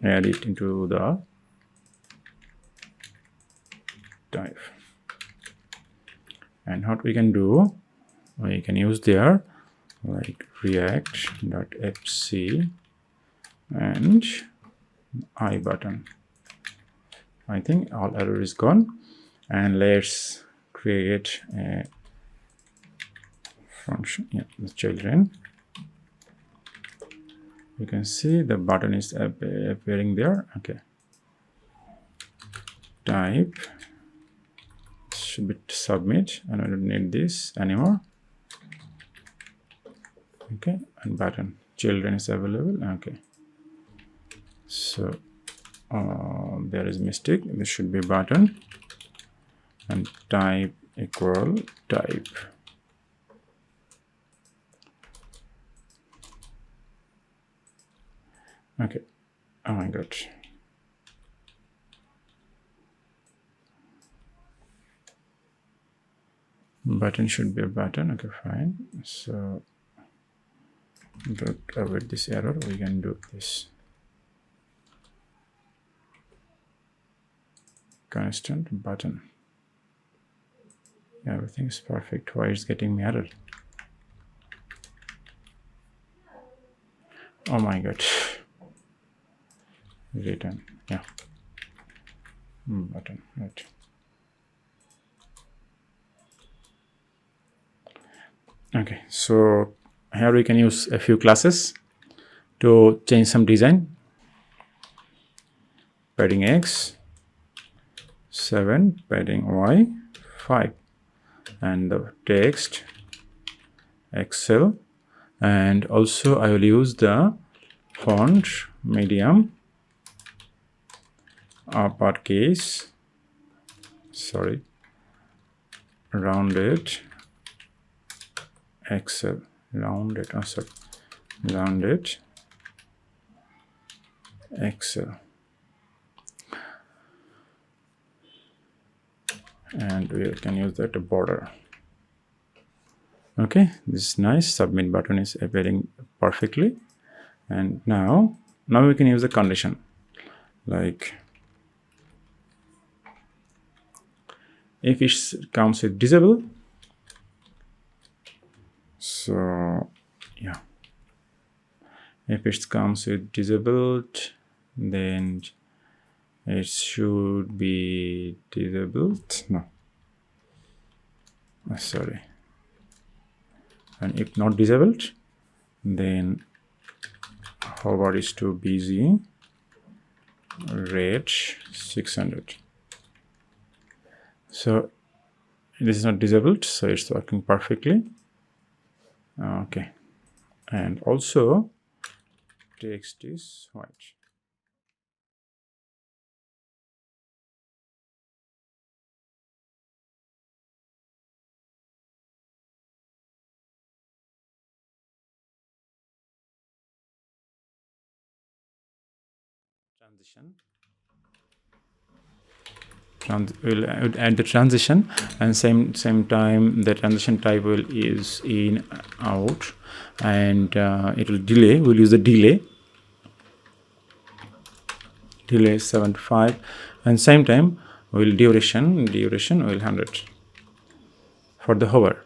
add it into the type. And what we can do, we can use there like react.fc and I button. I think all error is gone, and let's create a function. Yeah, the children. You can see the button is appearing there. Okay, type should be submit, and I don't need this anymore. Okay, and button children is available. Okay, so there is mistake. This should be button, and type equal type. Okay, oh my god. button should be a button. Okay, fine. So to avoid this error, we can do this constant button. Everything is perfect. Why is getting me error? Oh my god. Return. Yeah. Button. Right. Okay, so here we can use a few classes to change some design. Padding X 7, padding Y 5, and the text Excel, and also I will use the font medium uppercase, sorry, rounded Excel, rounded Excel, and we can use that border. Okay, this is nice. Submit button is appearing perfectly, and now we can use the condition, like if it comes with disable. So yeah, if it comes with disabled, then it should be disabled. No, sorry. And if not disabled, then hover is too busy. Rate 600. So this is not disabled, so it's working perfectly. Okay, and also text is white. We'll add the transition, and same time the transition type will is in out, and it will delay. We'll use the delay 75, and same time we'll duration will 100 for the hover.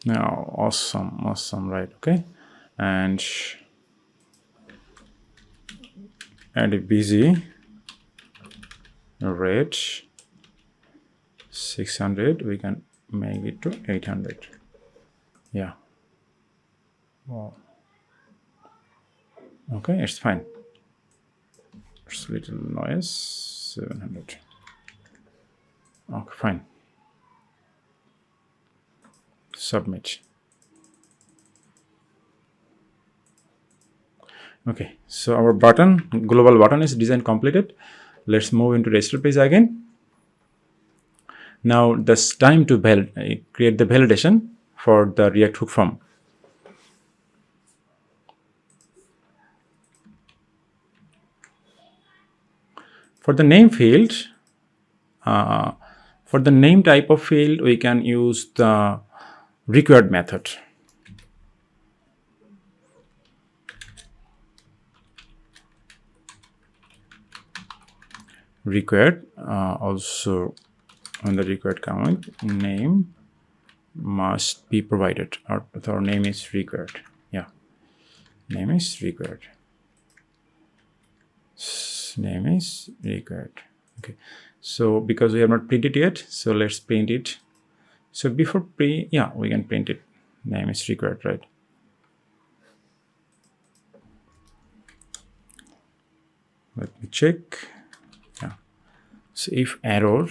Now awesome, right? Okay, and add a busy rate 600. We can make it to 800. Yeah. Wow. Okay, it's fine. It's a little noise. 700. Okay, fine. Submit. Okay, so our button, global button, is design completed. Let's move into register page again. Now this time to create the validation for the React hook form. For the name field, for the name type of field, we can use the required method. Required, also on the required comment, name must be provided, or our name is required. Yeah, name is required. Name is required. Okay, so because we have not printed yet, so let's print it. So before we can print it. Name is required, right? Let me check. Yeah. So if error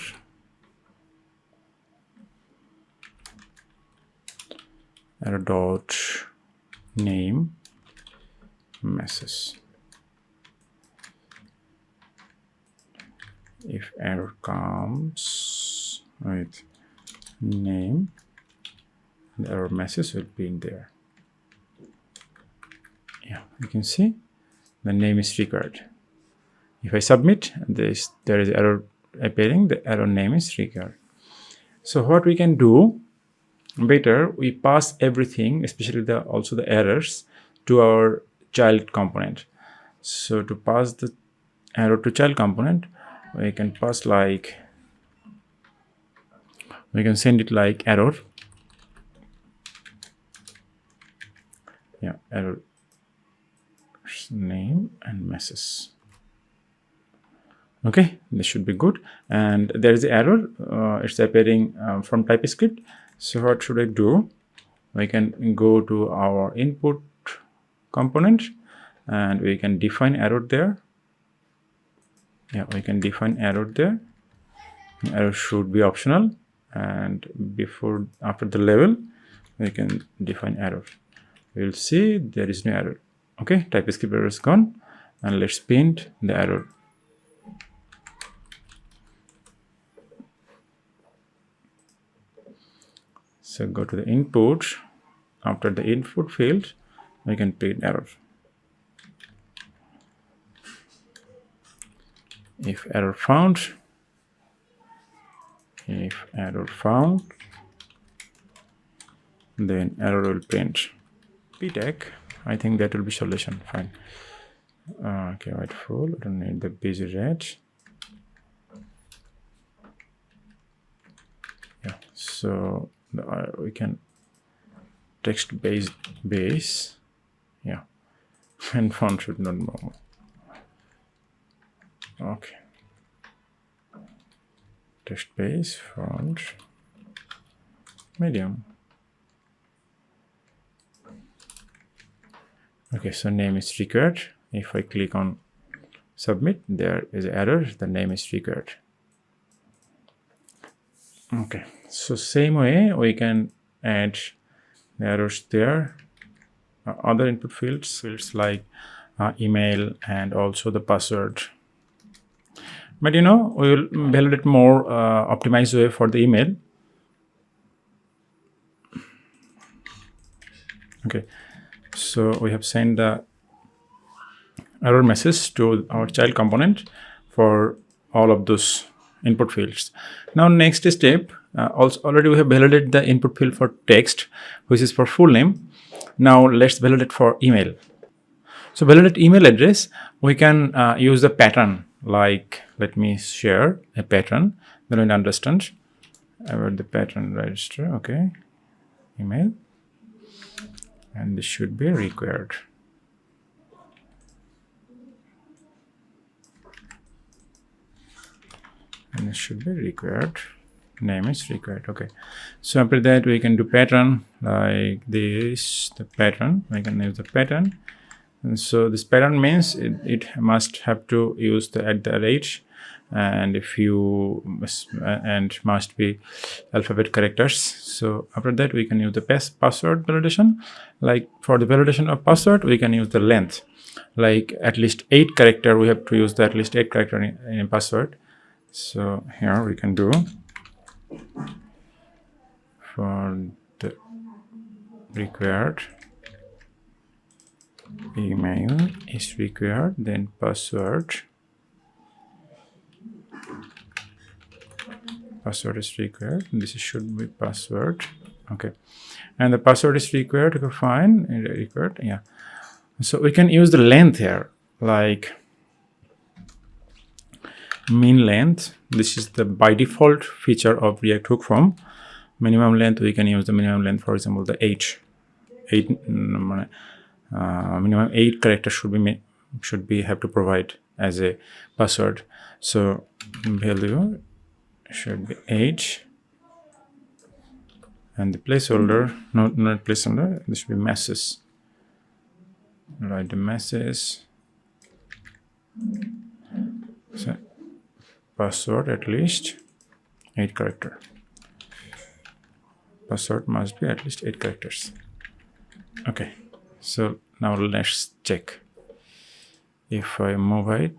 dot name message, if error comes with name, the error message will be in there. Yeah, you can see the name is required. If I submit, there is error appearing the error name is required. So what we can do better, we pass everything, especially also the errors, to our child component. So to pass the error to child component, we can pass like, we can send it like error. Yeah, error name and message. Okay, this should be good. And there is the error, it's appearing from TypeScript. So what should I do? We can go to our input component and we can define error there. Yeah, we can define error there. Error should be optional, and after the label we can define error. We'll see there is no error. Okay, TypeScript error is gone, and let's paint the error. So go to the input. After the input field, we can paint error. If error found, then error will print. P-tag, I think that will be solution. Fine. Okay, white full. I don't need the busy red. Yeah, so we can text base. Yeah, and font should not move. Okay, text base, font, medium. Okay, so name is required. If I click on submit, there is an error, the name is required. Okay, so same way we can add the errors there. Other input fields like email and also the password. But we will validate more optimized way for the email. Okay, so we have sent the error message to our child component for all of those input fields. Now next step, already we have validated the input field for text, which is for full name. Now let's validate for email. So validate email address, we can use the pattern. Like, let me share a pattern, then we'll understand about the pattern register. Okay, email, and this should be required. And it should be required. Name is required. Okay, so after that we can do pattern like this. The pattern, we can use the pattern. And so this pattern means it must have to use the @ and must be alphabet characters. So after that we can use the password validation. Like for the validation of password, we can use the length, like at least 8 character. We have to use the at least 8 character in password. So here we can do for the required email is required, then password is required. This should be password. Okay, and the password is required. Okay, fine, required. Yeah, so we can use the length here, like min length. This is the by default feature of React Hook Form. Minimum length, we can use the minimum length, for example, the 8 minimum 8 characters should be have to provide as a password. So value should be 8, and the placeholder, not placeholder, this should be message. Write the message. So password at least 8 character. Password must be at least 8 characters. Okay, so now let's check. If I move it,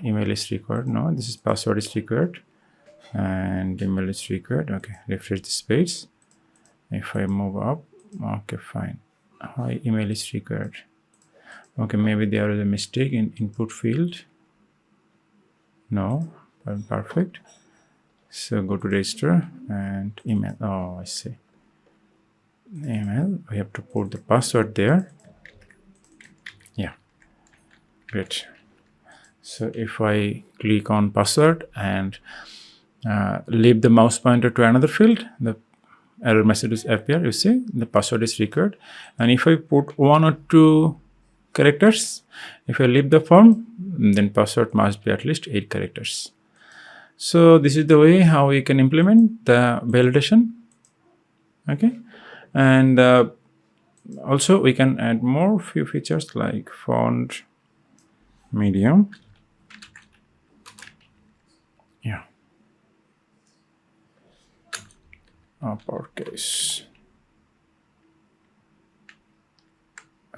email is required. No, this is password is required, and email is required. Okay, refresh this page. If I move up, okay, fine. Email is required. Okay, maybe there is a mistake in input field. No, Perfect. So go to register and email. Oh, I see. Email. We have to put the password there. Yeah. Great. So if I click on password and leave the mouse pointer to another field, the error messages appear. You see the password is required. And if I put 1 or 2 characters, if I leave the form, then password must be at least 8 characters. So this is the way how we can implement the validation. Okay. And also we can add more few features like font, medium. Yeah. Uppercase.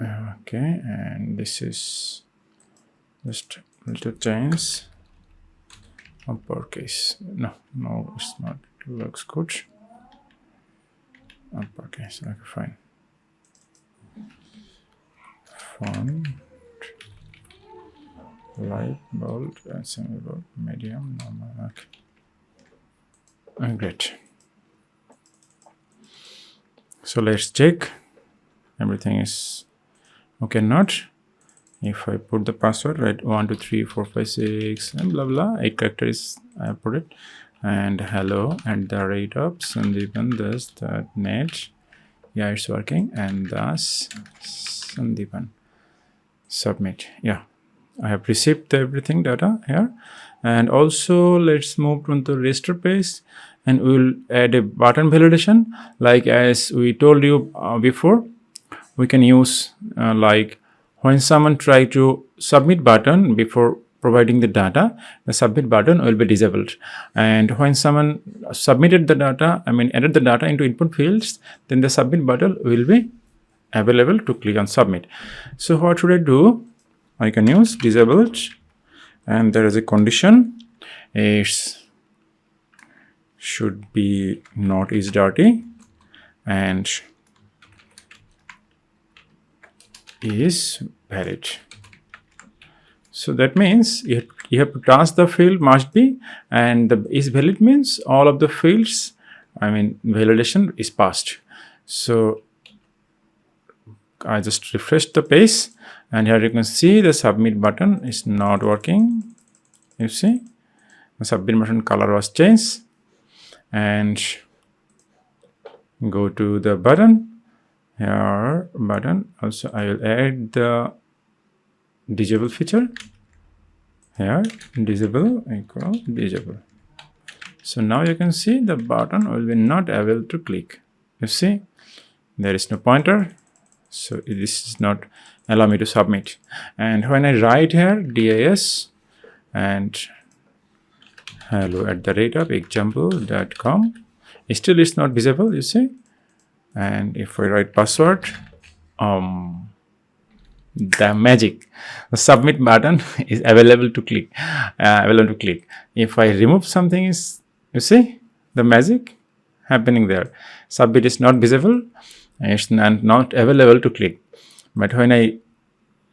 Okay, and this is just little change. Uppercase. No, it's not. It looks good. Uppercase. Okay, fine. Font, light, bold, and semi-bold, medium, normal. Okay. Great. So let's check. Everything is okay. Not. If I put the password, right, 1 2 3 4 5 6 and blah blah, 8 characters I have put it, and hello at the rate of Sandeepan das.net. Yeah, it's working. And thus Sandeepan. Submit. Yeah, I have received everything data here. And also let's move to the register page, and we will add a button validation. Like as we told you before, we can use like when someone try to submit button before providing the data, the submit button will be disabled. And when someone submitted the data, added the data into input fields, then the submit button will be available to click on submit. So what should I do? I can use disabled, and there is a condition. It should be not is dirty and is valid. So that means you have to task the field must be, and the is valid means all of the fields, validation is passed. So I just refresh the page, and here you can see the submit button is not working. You see the submit button color was changed. And go to the button. Here button, also I will add the disable feature. Here disable equal disable. So now you can see the button will be not able to click. You see there is no pointer, so this is not allow me to submit. And when I write here dis and hello at the rate of example.com, still it's not visible, you see. And if I write password, the magic, the submit button is available to click. If I remove something, is you see the magic happening there. Submit is not visible, it's not available to click. But when I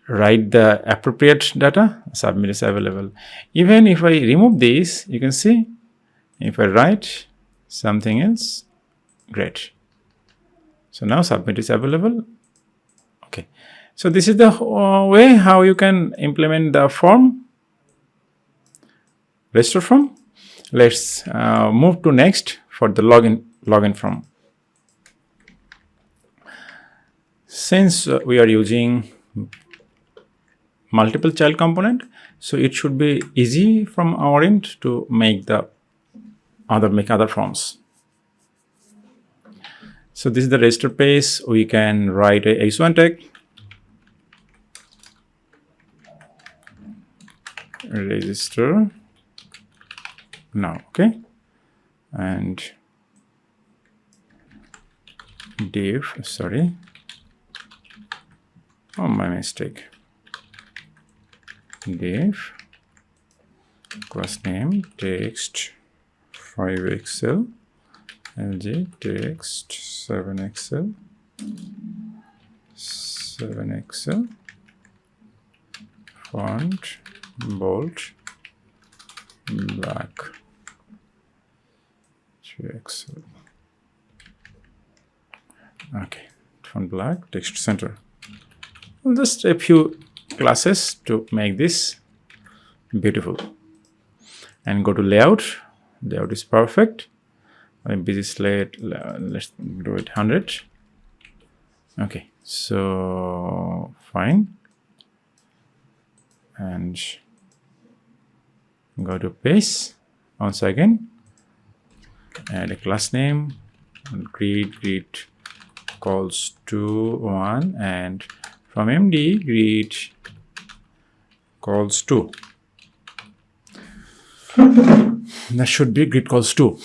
write the appropriate data, submit is available. Even if I remove this, you can see if I write something else, great. So now submit is available. Okay. So this is the way how you can implement the form, register form. Let's move to next for the login form. Since we are using multiple child component, so it should be easy from our end to make other forms. So this is the register page. We can write a h1 tag, register now, okay, and div, sorry, oh my mistake, div class name text 5xl lg text 7xl 7xl font bold black to Excel. Okay, font black, text center. Just a few classes to make this beautiful. And go to layout. Layout is perfect. Busy slate, let's do it 100. Okay, so fine. And go to paste. Once again, add a class name, greet calls to 1, and from MD greet calls to. That should be greet calls to.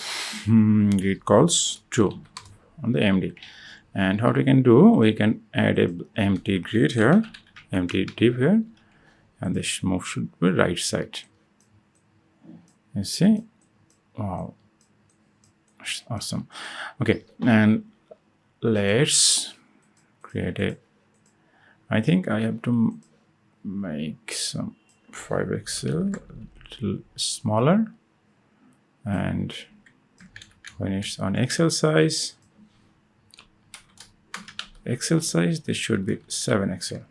Greet calls to on the MD. And what we can do, we can add a empty greet here, empty div here, and this move should be right side. You see? Wow, awesome. Okay, and let's create a, I think I have to make some 5 pixel little smaller, and when it's on Excel size, this should be 7 Excel.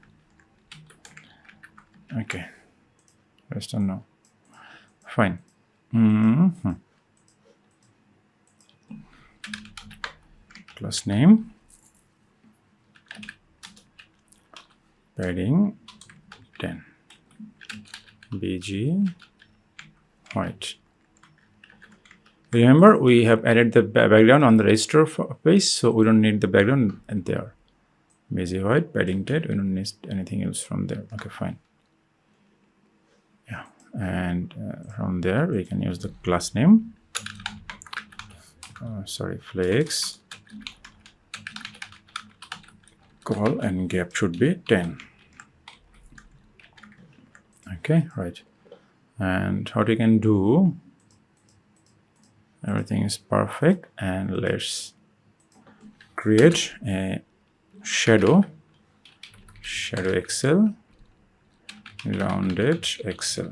Okay, rest on now. Fine. Class name, padding 10, BG white. Remember, we have added the background on the register page, so we don't need the background in there. BG white, padding 10, we don't need anything else from there. Okay, fine. Yeah, and from there we can use the class name. Flex call, and gap should be 10. Okay, right. And what we can do, everything is perfect, and let's create a shadow Excel, rounded Excel.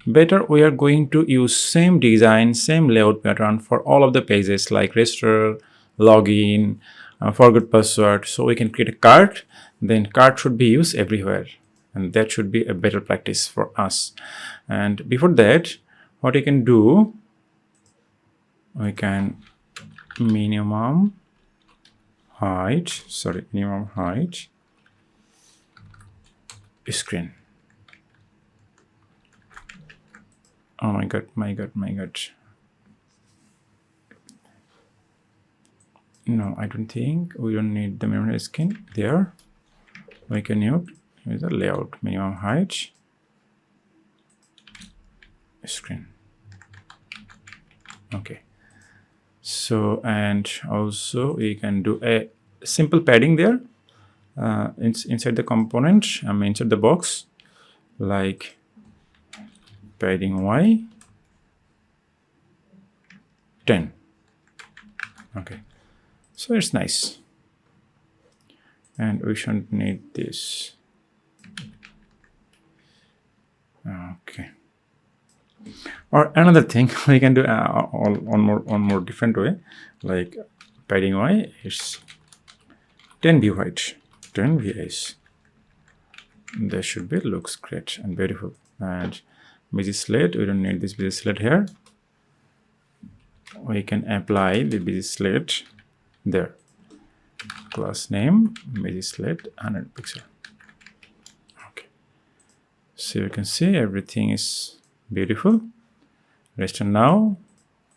Better, we are going to use same design, same layout pattern for all of the pages like register, login, forgot password. So we can create a cart, then cart should be used everywhere, and that should be a better practice for us. And before that, what we can do, we can minimum height screen. Oh my god. No, I don't think we don't need the minimum screen there. We can use the layout, minimum height screen. Okay, so, and also we can do a simple padding there inside the component, inside the box, like padding Y 10. Okay, so it's nice, and we shouldn't need this. Okay, or another thing we can do one more different way, like padding Y is 10 v white, 10 VS. That should be looks great and beautiful. And busy slate, we don't need this busy slate here. We can apply the busy slate there. Class name busy slate 100 pixel. Okay, so you can see everything is beautiful. Rest on now,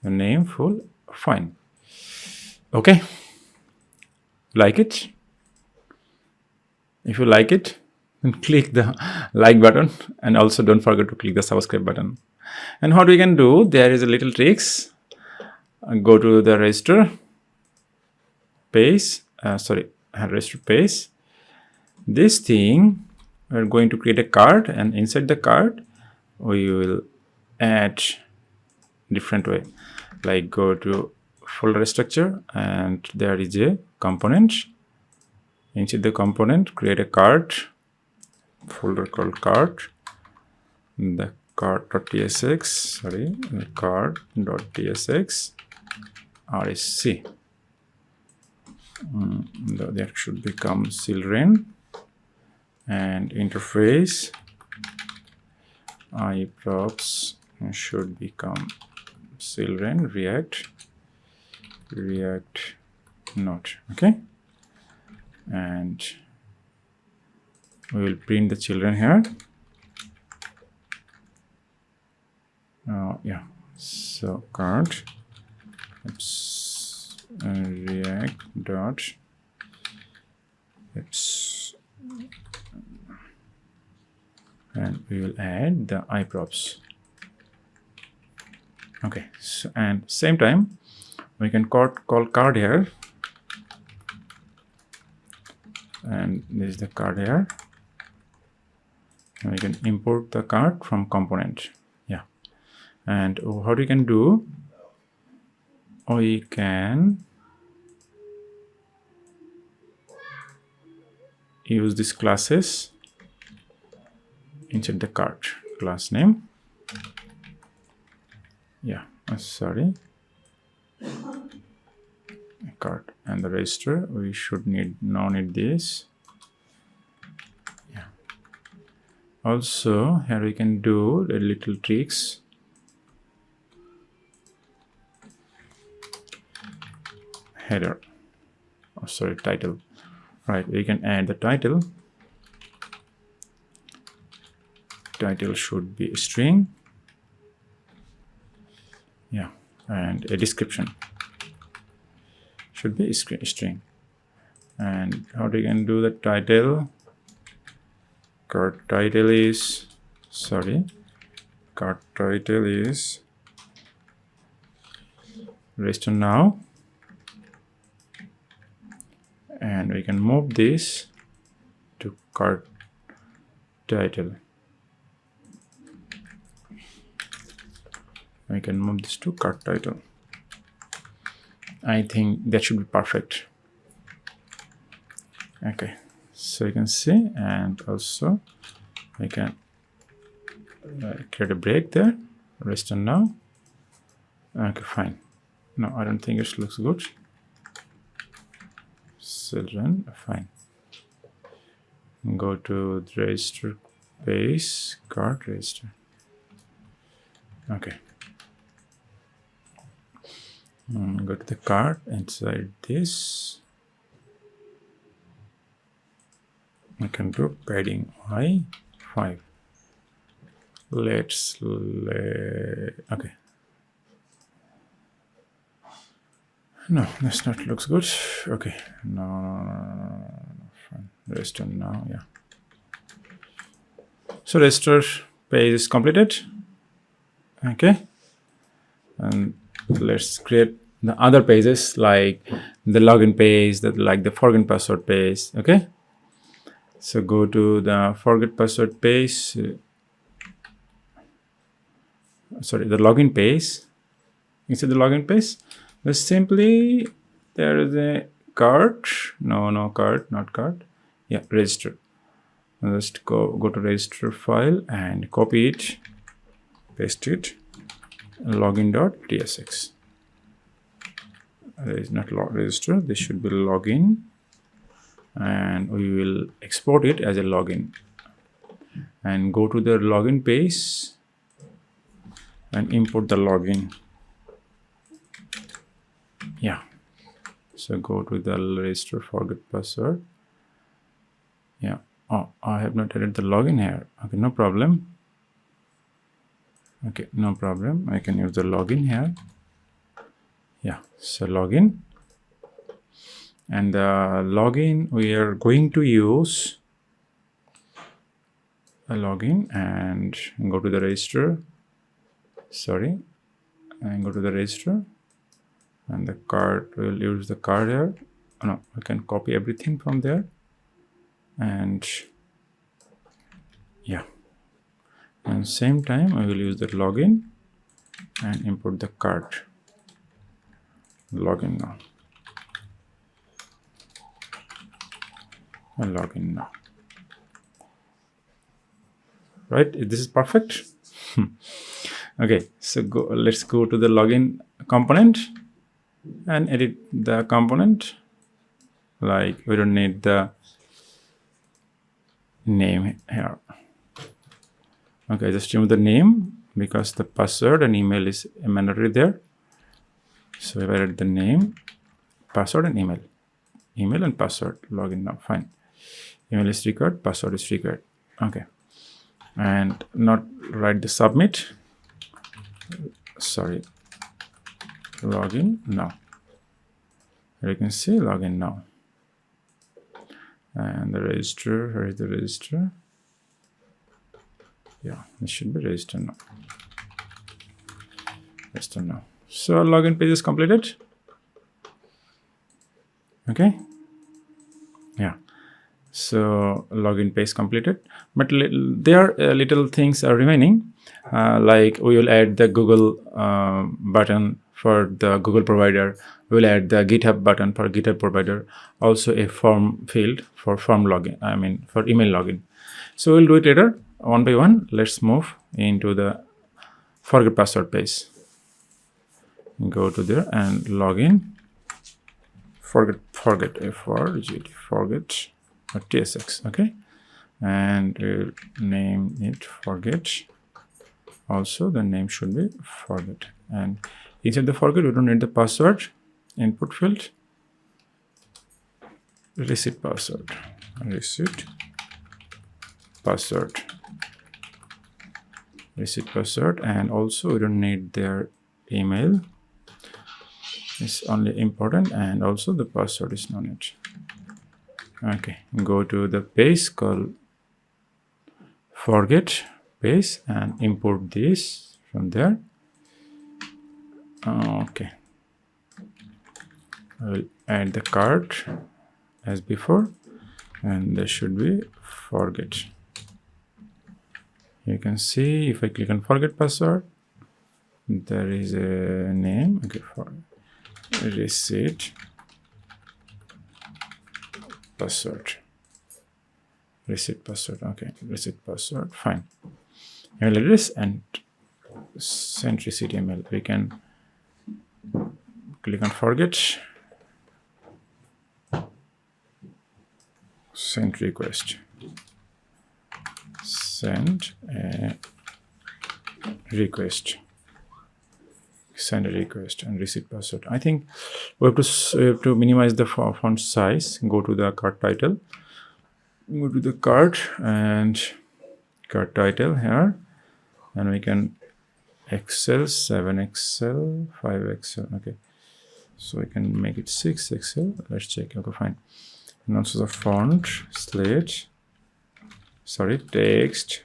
the name full, fine. Okay, like it? If you like it, then click the like button, and also don't forget to click the subscribe button. And what we can do, there is a little tricks. Go to the register page, register page. This thing, we're going to create a card, and inside the card we will add different way, like go to folder structure, and there is a component. Inside the component, create a card folder called card. The cart.tsx, sorry, cart.tsx rsc. That should become children, and interface iprops should become children react node. Okay, and we will print the children here. Yeah, so cart react dot and we will add the iprops. Okay, so, and same time we can call card here, and this is the card here, and we can import the card from component. Yeah, and what we can do, we can use these classes inside the card class name. Yeah, sorry, card and the register. We should need this. Yeah. Also here we can do the little tricks. Header. Oh, sorry, title. Right, we can add the title. Title should be a string. Yeah, and a description should be a string. And how we can do the title? Card title is, sorry, card title is register now, and we can move this to card title. We can move this to card title. I think that should be perfect. Okay, so you can see, and also we can create a break there. Register now. Okay, fine. No, I don't think it looks good. Children, fine. Go to the register base, card register. Okay. Go to the card inside this. I can do padding I5. Okay. No, that's not looks good. Okay. No. Fine. Register now. Yeah. So register page is completed. Okay. And let's create the other pages, like the login page, like the forget password page. Okay, so go to the forget password page, sorry, the login page. Inside the login page, just simply there is a card. No card, not card. Yeah, register. Just go to register file and copy it, paste it, login.tsx. There is not register, this should be login, and we will export it as a login, and go to the login page and import the login. Yeah, so go to the register forget password. Yeah, oh, I have not added the login here. Okay, no problem. Okay, no problem. I can use the login here. Yeah, so login, and the login we are going to use a login, and go to the register. Sorry, and go to the register, and the card, we'll use the card here. No, I can copy everything from there, and yeah, and same time I will use the login and import the card. Login now. And login now. Right, this is perfect. Okay, so let's go to the login component and edit the component. Like we don't need the name here. Okay, just remove the name because the password and email is mandatory there. So we added the name, password, and email. Email and password. Login now. Fine. Email is required. Password is required. Okay. And not write the submit. Sorry. Login now. Here you can see login now. And the register. Where is the register? Yeah, it should be register now. Register now. So login page is completed. Okay. Yeah. So login page completed, but there are little things are remaining. Like we will add the Google button for the Google provider. We will add the GitHub button for GitHub provider. Also a form field for form login. I mean for email login. So we'll do it later one by one. Let's move into the forget password page. Go to there and login. Forget TSX. Okay, and name it forget. Also the name should be forget, and inside the forget we don't need the password. Input field, reset password, reset password, and also we don't need their email. It's only important, and also the password is not it. Okay, go to the page called forget page and import this from there. Okay, I will add the card as before, and there should be forget. You can see if I click on forget password, there is a name. Okay, for reset password. Okay, reset password. Fine. Email address and send receipt email. We can click on forget, send request, send a request. Send a request and receipt password. I think we have to minimize the font size. Go to the card title. Go to the card and card title here, and we can Excel 7XL 5XL. Okay, so we can make it 6XL. Let's check. Okay, fine. And also the font slate. Sorry, text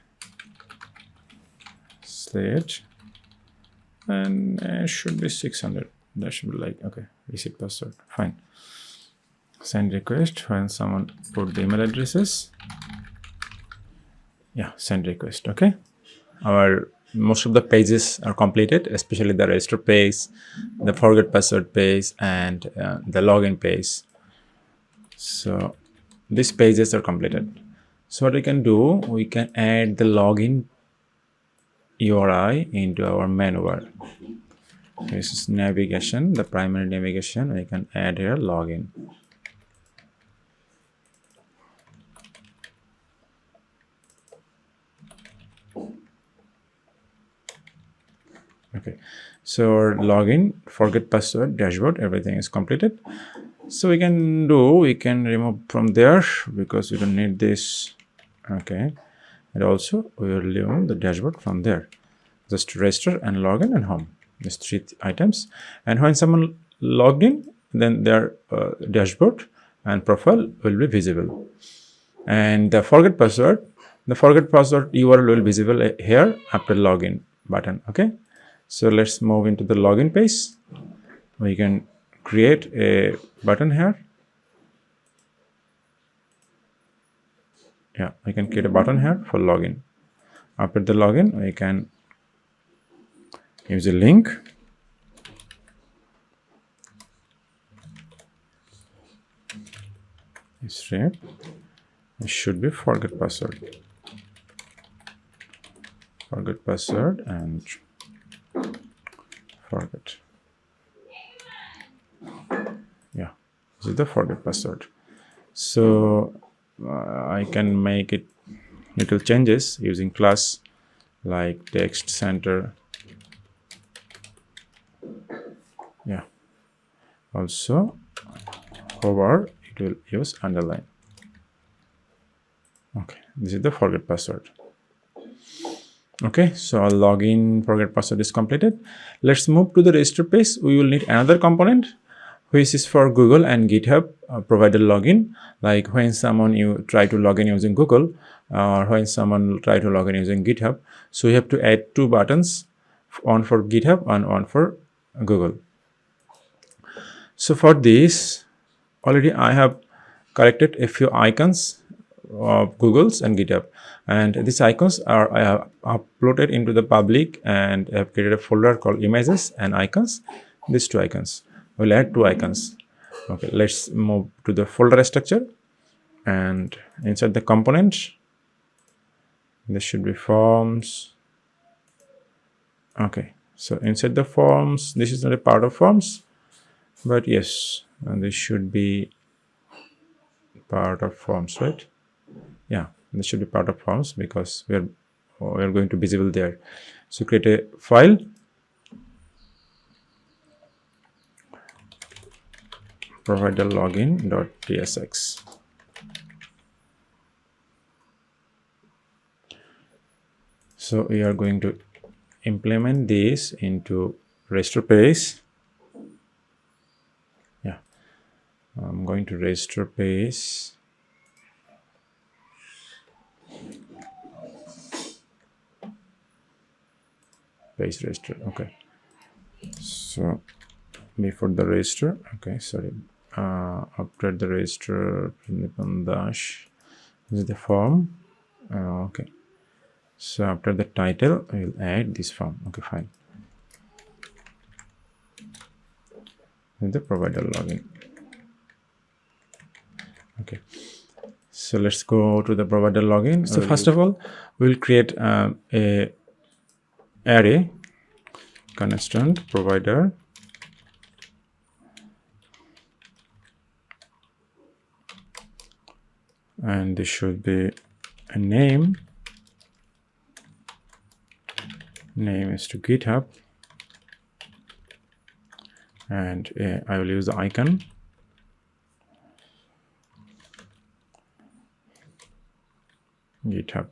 slate. And it should be 600. That should be like, okay, reset password. Fine. Send request when someone put the email addresses. Yeah, send request. Okay. Most of the pages are completed, especially the register page, the forget password page, and the login page. So these pages are completed. So what we can do, we can add the login URI into our menu bar. This is navigation, the primary navigation. We can add here login. Okay, so our login, forget password, dashboard, everything is completed. So we can remove from there because we don't need this. Okay, and also we will remove the dashboard from there. Just register and login and home. These three items. And when someone logged in, then their dashboard and profile will be visible. And the forget password URL will be visible here after login button. Okay, so let's move into the login page. We can create a button here. Yeah, we can create a button here for login. After the login, we can use a link. It's red. It should be forget password. forget password and forget. Yeah, this is the forget password. So I can make it little changes using class like text center. Yeah, also hover it will use underline. Okay, this is the forget password. Okay, so our login forget password is completed. Let's move to the register page. We will need another component which is for Google and GitHub provided login. Like when someone you try to log in using Google or when someone try to log in using GitHub. So we have to add two buttons, one for GitHub and one for Google. So for this, already I have collected a few icons of Google's and GitHub, and these icons are I have uploaded into the public, and I have created a folder called images and icons. These two icons, we'll add two icons. Okay, let's move to the folder structure and inside the component. This should be forms. Okay, so inside the forms, this is not a part of forms, but yes, and this should be part of forms, right? Yeah, this should be part of forms because we are going to be visible there. So create a file, provider login.tsx. So we are going to implement this into register page. Yeah, I'm going to register page. Page register. Okay, so before the register, okay, sorry, after the register dash, this is the form. Okay, so after the title I will add this form. Okay, fine. And the provider login. Okay, so let's go to the provider login. So first of all, we'll create a array constant provider and this should be a name is to GitHub, and I will use the icon GitHub.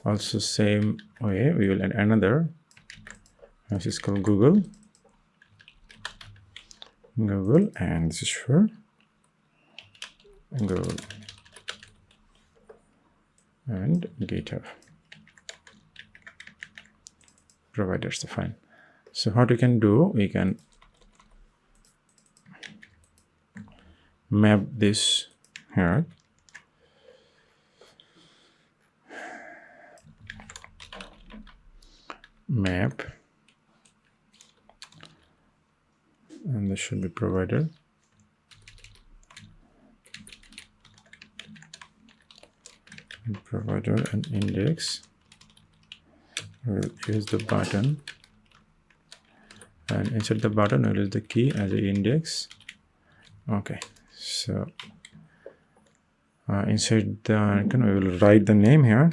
Also same way we will add another, this is called Google, and this is for Google and GitHub providers. Fine. So what we can do, we can map this here. Map, and this should be provider. Provider and index. We'll use the button, and inside the button we'll use the key as an index. Okay, so inside the icon we will write the name here,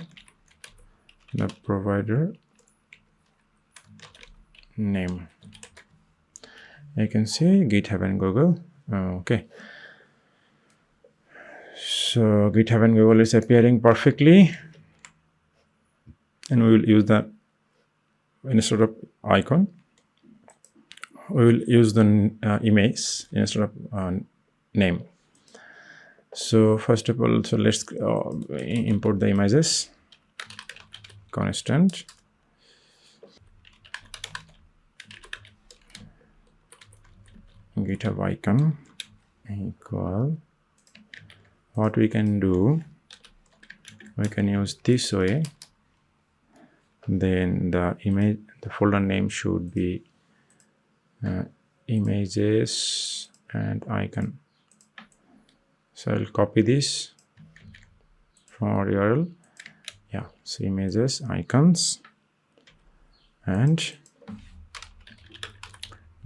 the provider name. You can see GitHub and Google. Okay, so GitHub and Google is appearing perfectly, and we will use the, instead of icon we will use the image instead of name. So first of all, so let's import the images constant GitHub icon equal, what we can do, we can use this way, then the image, the folder name should be images and icon. So I'll copy this from our URL. Yeah, so images, icons, and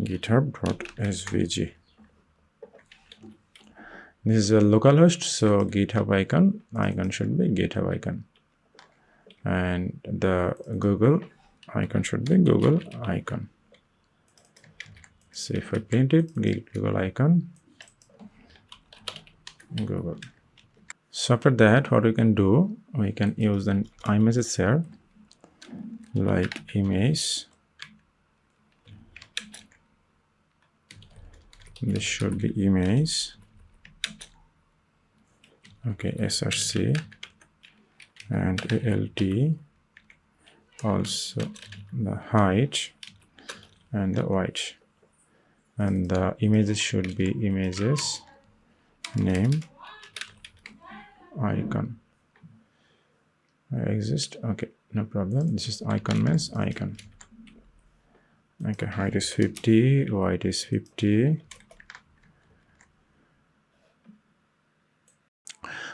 github.svg. This is a localhost, so GitHub icon should be GitHub icon, and the Google icon should be Google icon. So if I print it, Google icon, Google. So after that, what we can do, we can use an images here, like image. This should be image. Okay, src and alt, also the height and the width, and the images should be images name icon exist. Okay, no problem. This is icon means icon. Okay, height is 50, width is 50.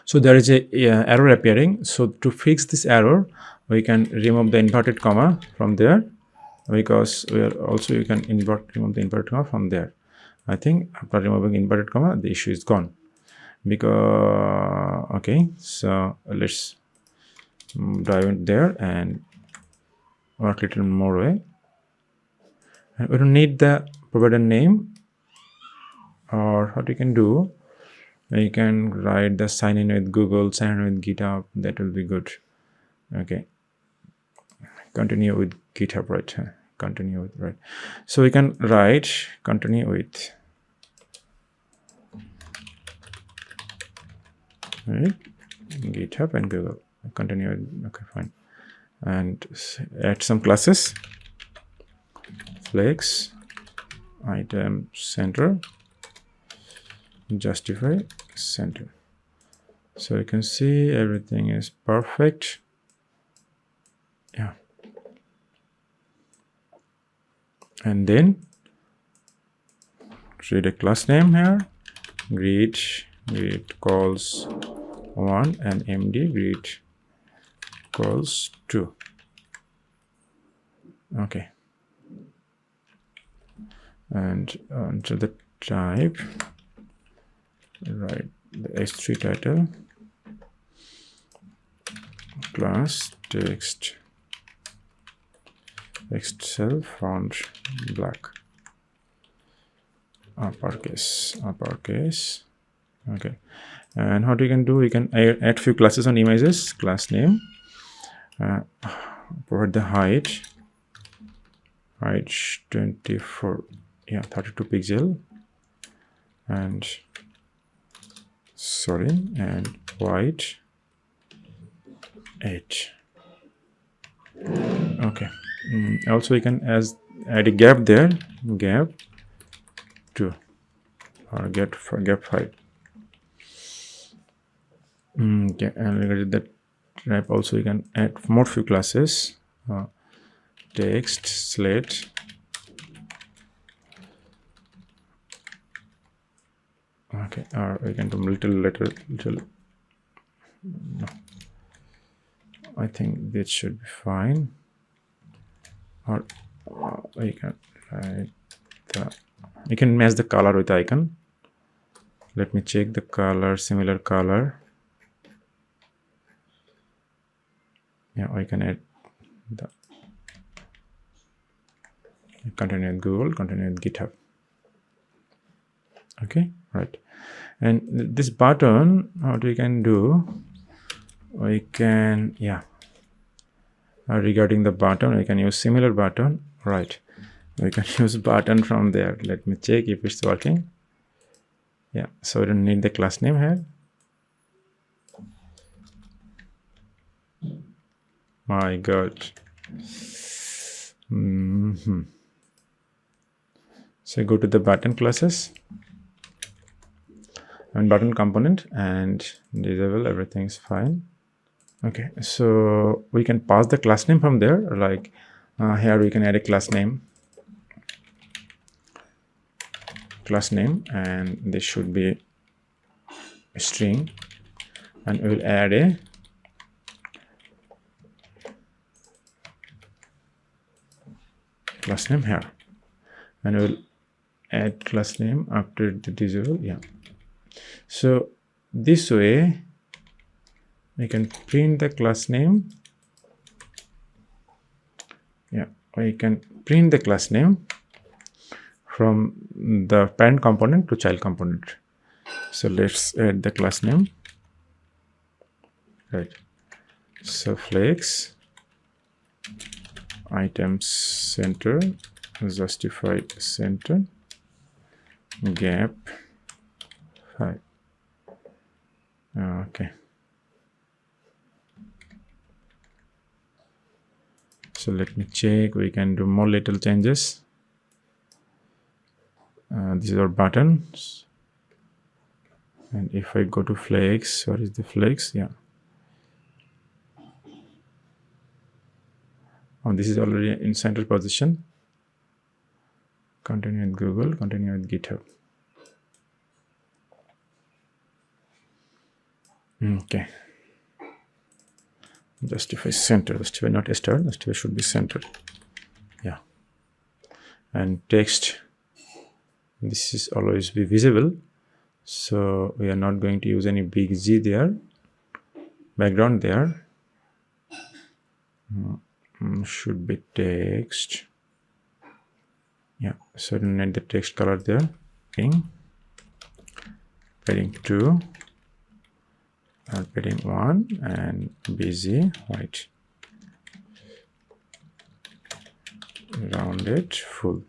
So there is a error appearing. So to fix this error, we can remove the inverted comma from there, because we are also, you can remove the inverted comma from there. I think after removing inverted comma, the issue is gone. Because okay, so let's dive in there and work a little more way. And we don't need the provider name, or what we can do, you can write the sign in with Google, sign in with GitHub. That will be good. Okay, continue with GitHub, right? Continue with, right? So we can write continue with, right, GitHub and Google. Continue with, okay, fine. And add some classes. Flex, item center, justify center. So you can see everything is perfect. Yeah. And then create a class name here, greet calls 1 and md greet calls 2. Okay. And onto the type, write the h3 title, class text cell font black, uppercase. Okay, and what you can do, you can add few classes on images. Class name, provide the height 24, yeah, 32 pixel, and sorry, and white 8. Okay. Also you can add a gap there, gap 2 or gap 5. Okay, and regarding that type, also you can add more few classes, text slate, okay, or we can do little. No, I think this should be fine. Or you can write you can match the color with the icon. Let me check the color, similar color. Yeah, I can add the continue with Google, continue with GitHub. Okay, right. And this button, what we can do, we can, yeah, regarding the button, we can use similar button, right? We can use button from there. Let me check if it's working. Yeah, so we don't need the class name here. My God. So go to the button classes and button component and disable, everything is fine. Okay, so we can pass the class name from there, like here we can add a class name, and this should be a string, and we will add class name here, and we'll add class name after the disable. Yeah, so this way we can print the class name. Yeah, we can print the class name from the parent component to child component. So let's add the class name, right? So flex items center, justified center, gap 5. Okay, so let me check. We can do more little changes. These are buttons, and if I go to flex, what is the flex? Yeah, oh, this is already in center position. Continue with Google, continue with GitHub. Okay, justify center, justify not start, justify should be centered. Yeah, and text, this is always be visible, so we are not going to use any big G there, background there. Should be text. Yeah, so need the text color there. Padding 2, padding 1, and busy white. Rounded full.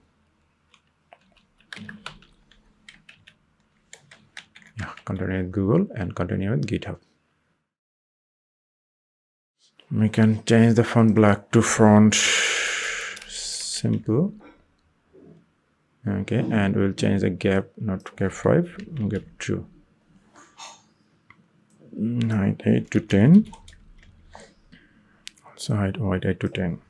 Yeah, continue with Google and continue with GitHub. We can change the font black to font simple. Okay, and we'll change the gap, not gap 5, gap 2. Height 8 to 10. Also height 8 to 10.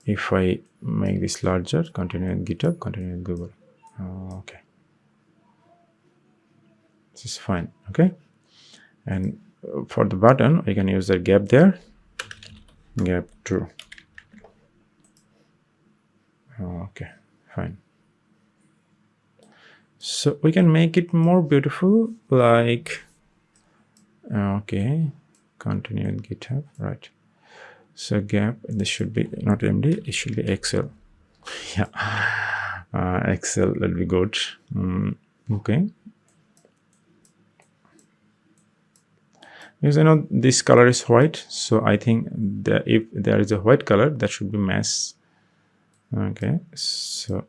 If I make this larger, continue with GitHub, continue with Google. Okay, this is fine. Okay, and for the button, we can use the gap there, gap 2. Okay, fine. So we can make it more beautiful, like, okay, continue with GitHub, right? So gap, this should be not MD, it should be XL. Yeah, XL will be good. Okay. Because this color is white, so I think that if there is a white color, that should be match. Okay, so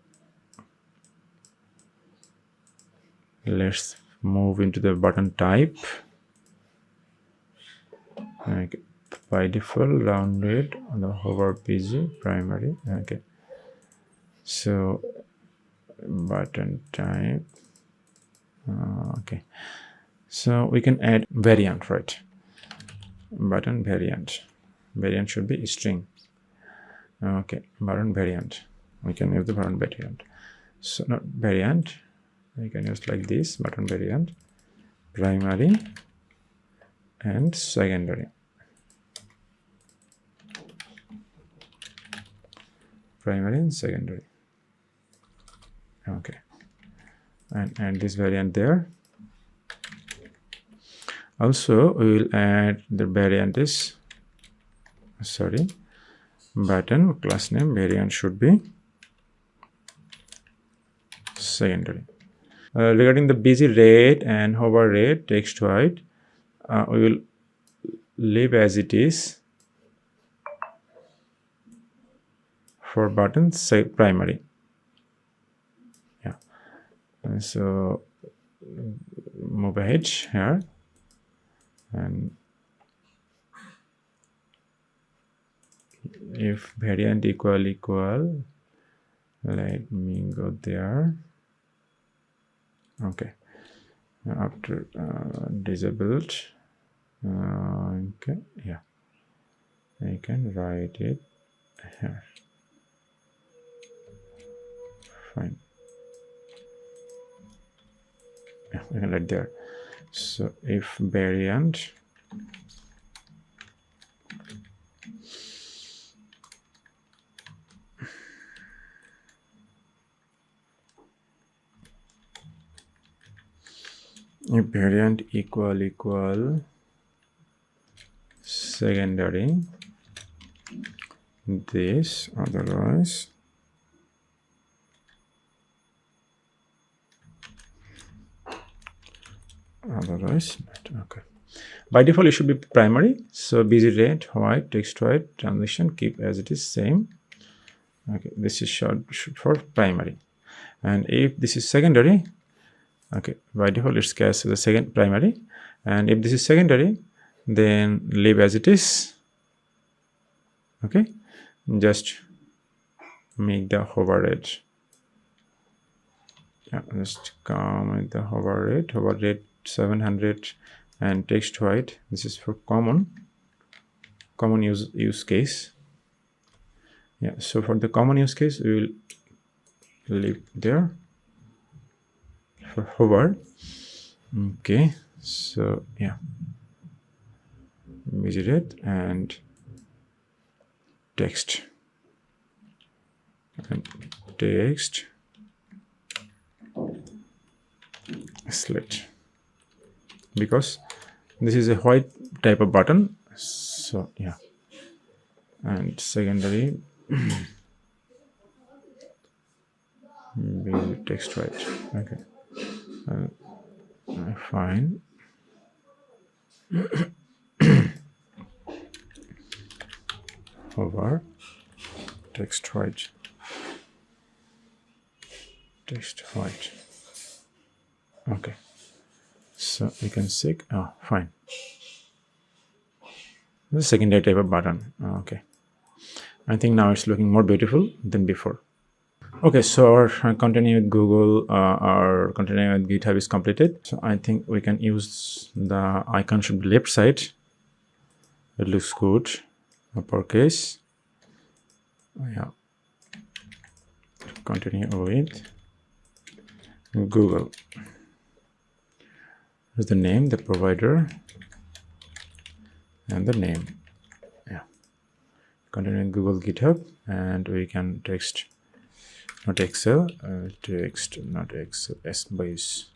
let's move into the button type. Okay, by default rounded on the hover PG primary. Okay, so button type. Okay, so we can add variant, right? Button variant should be string. Okay, button variant, we can use the button variant. So not variant, we can use like this, button variant, primary and secondary. Primary and secondary. Okay, and this variant there. Also we will add the variant is, sorry, button class name variant should be secondary. Regarding the busy rate and hover rate, text white, we will leave as it is for buttons say primary. Yeah, and so move ahead here, and if variant equal, let me go there. Okay, after disabled, okay, yeah, I can write it here. Fine, yeah, we can write there. So if variant if variant equal secondary this, otherwise not. Okay, by default it should be primary, so busy red white text white transition keep as it is same. Okay, this is short for primary. And if this is secondary, okay, by default it's cast as a second primary, and if this is secondary, then leave as it is. Okay, just make the hover red. Yeah, just come with the hover rate 700, and text white. This is for common use case. Yeah, so for the common use case we will leave there for hover. Okay, so yeah, visit and text slit, because this is a white type of button. So yeah, and secondary text white. Okay, fine. Hover text white. Okay, so you can see. Oh, fine. The secondary type of button. Okay, I think now it's looking more beautiful than before. Okay, so our continuing with Google, our continuing with GitHub is completed. So I think we can use the icon should be left side. It looks good. Uppercase. Yeah. Continue with Google. Here's the name, the provider, and the name. Yeah. Continue with Google GitHub, and we can text. Not Excel, text, not Excel, base.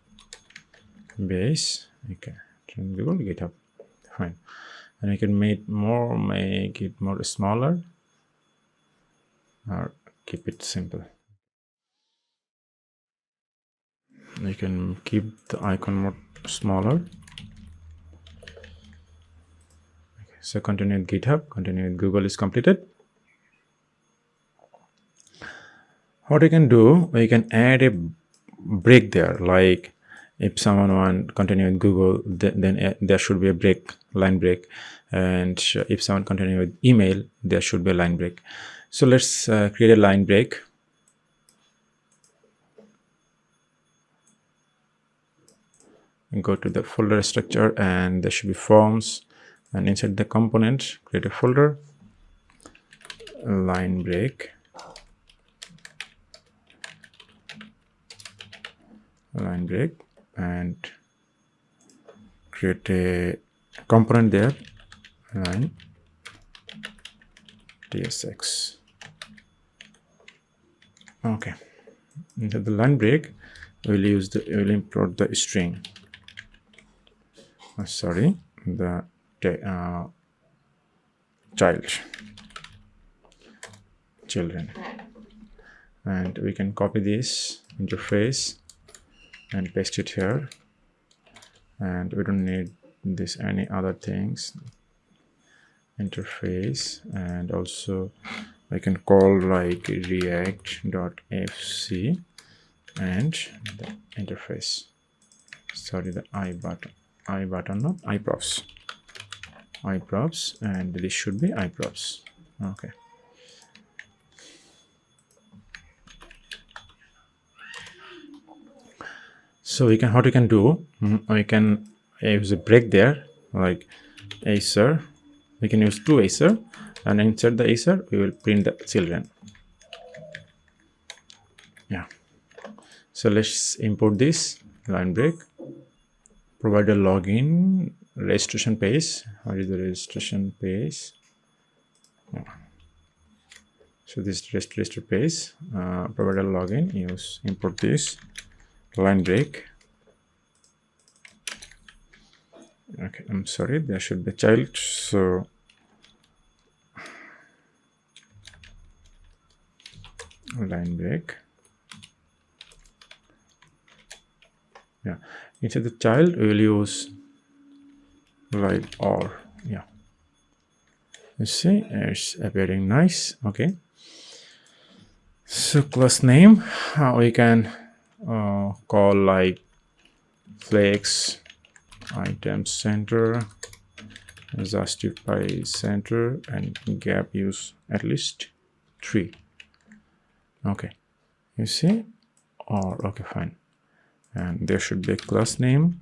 Okay, Google GitHub, fine. And we can make it more smaller, or keep it simple. You can keep the icon more smaller. Okay, so continue with GitHub, continue with Google is completed. What we can do, we can add a break there, like if someone want continue with Google, then there should be a line break, and if someone continue with email, there should be a line break. So let's create a line break. And go to the folder structure, and there should be forms, and inside the component create a folder, line break, and create a component there, line tsx. Okay, into the line break we'll import the string. The children, and we can copy this interface and paste it here, and we don't need this any other things, interface, and also I can call like react.fc and the interface, the iprops, and this should be iprops. Okay, so what we can do, we can use a break there, like Acer. We can use two Acer, and inside the Acer we will print the children. Yeah, so let's import this line break, provider login, registration page. What is the registration page? Yeah. So this register page, provider login, import this line break, Okay, I'm sorry, there should be child. So line break. Yeah, instead the child we will use while or. Yeah, you see it's appearing nice. Okay, so class name we can call like flex item center, justify center, and gap use at least 3. Okay, you see, or okay, fine. And there should be a class name.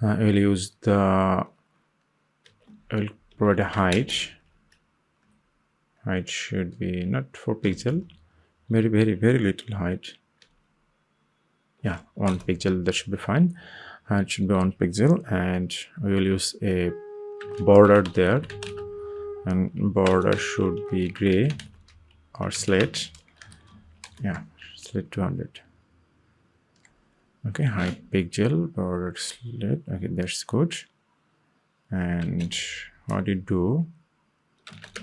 We'll use the, I'll provide a height. Height should be not 4 pixel, very little height. Yeah, 1 pixel, that should be fine. It should be 1 pixel, and we will use a border there, and border should be gray or slate. Yeah, slate 200. Okay, height pixel, border slate. Okay, that's good. And what do you do?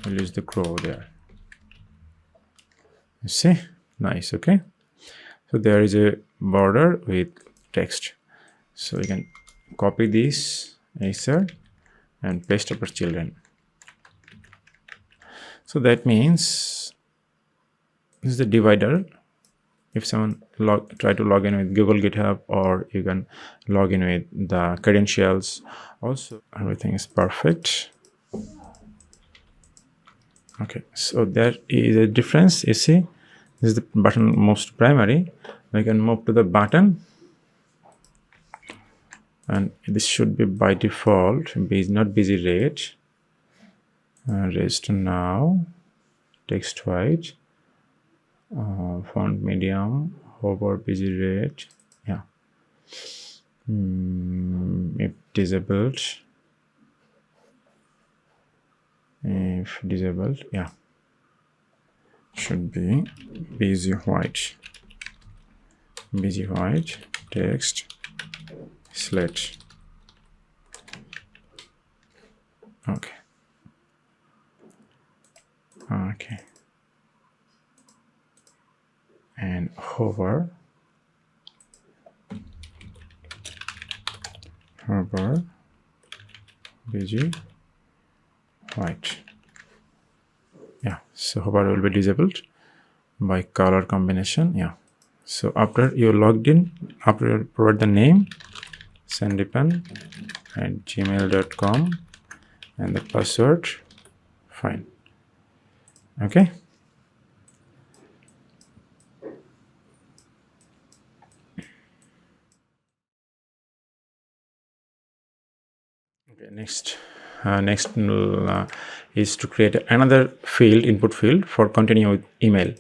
We'll use the grow there. You see, nice. Okay, so there is a border with text, so we can copy this insert and paste it for children. So that means this is the divider. If someone try to log in with Google GitHub, or you can log in with the credentials, also everything is perfect. Okay, so there is a difference. You see, this is the button most primary. We can move to the button, and this should be by default not busy rate. Rest now, text white, font medium, hover busy rate. Yeah, if disabled, yeah, should be busy white, text slate. Okay, and hover busy white. Yeah, so hover will be disabled by color combination. Yeah, so after you logged in, after you provide the name sandeepan@gmail.com and the password, fine. Okay, next is to create another field, input field, for continue with email.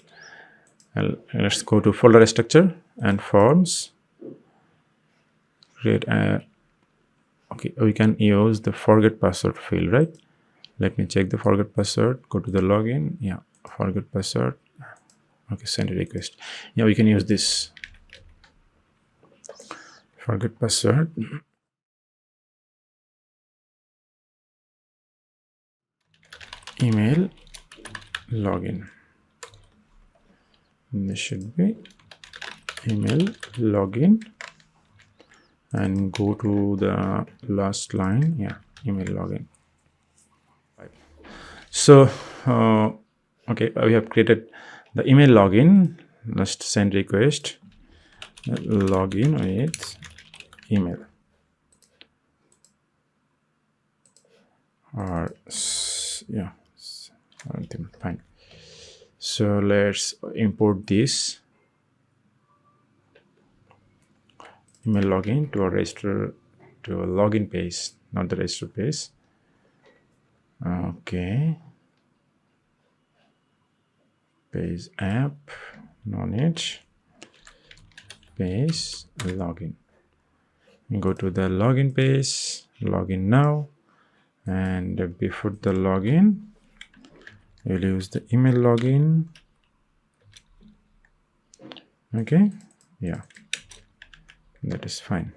Let's go to folder structure and forms. Create okay, we can use the forget password field, right? Let me check the forget password. Go to the login. Yeah, forget password. Okay, send a request. Yeah, we can use this forget password. Email login. This should be email login, and go to the last line. Yeah, email login. So okay, we have created the email login. Let's send request, login with email, or yeah, fine. So let's import this email login to a register, to a login page, not the register page. Okay, page app, no need, page login. Go to the login page, login now, and before the login we'll use the email login. Okay, yeah, that is fine.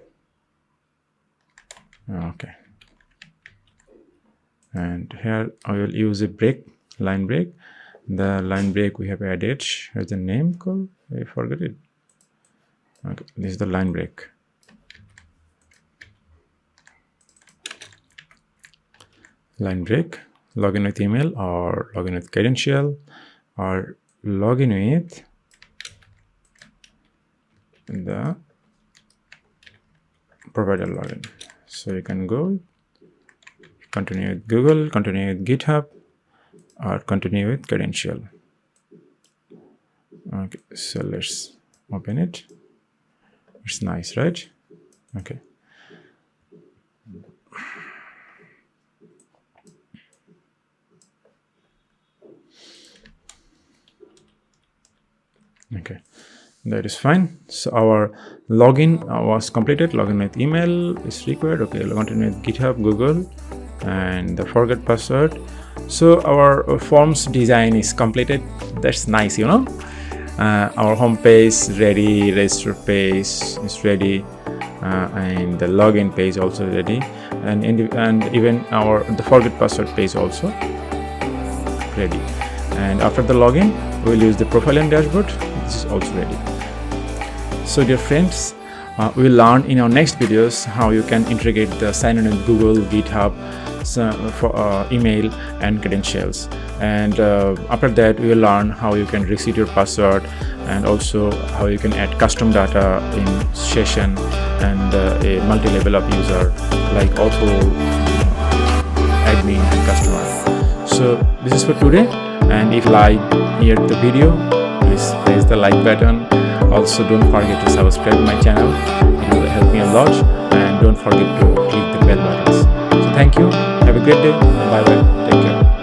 Okay, and here I will use a break, line break. The line break we have added, here's the name called, I forgot it. Okay, this is the line break. Line break, login with email or login with credential or login with the provider login. So you can go continue with Google, continue with GitHub, or continue with credential. Okay, so let's open it. It's nice, right? Okay. Okay, that is fine. So our login was completed. Login with email is required. Okay, continue with GitHub, Google, and the forget password. So our forms design is completed. That's nice, you know. Our home page is ready, register page is ready, and the login page also ready, and even the forget password page also ready. And after the login, we'll use the profile and dashboard. This is also ready. So dear friends, we'll learn in our next videos how you can integrate the sign-in with Google, GitHub, for email and credentials. And after that, we will learn how you can reset your password, and also how you can add custom data in session and a multi-level of user like author, admin, and customer. So this is for today. And if you like the video, please press the like button. Also, don't forget to subscribe my channel. It will help me a lot. And don't forget to click the bell buttons. So thank you. Have a great day. Bye bye. Take care.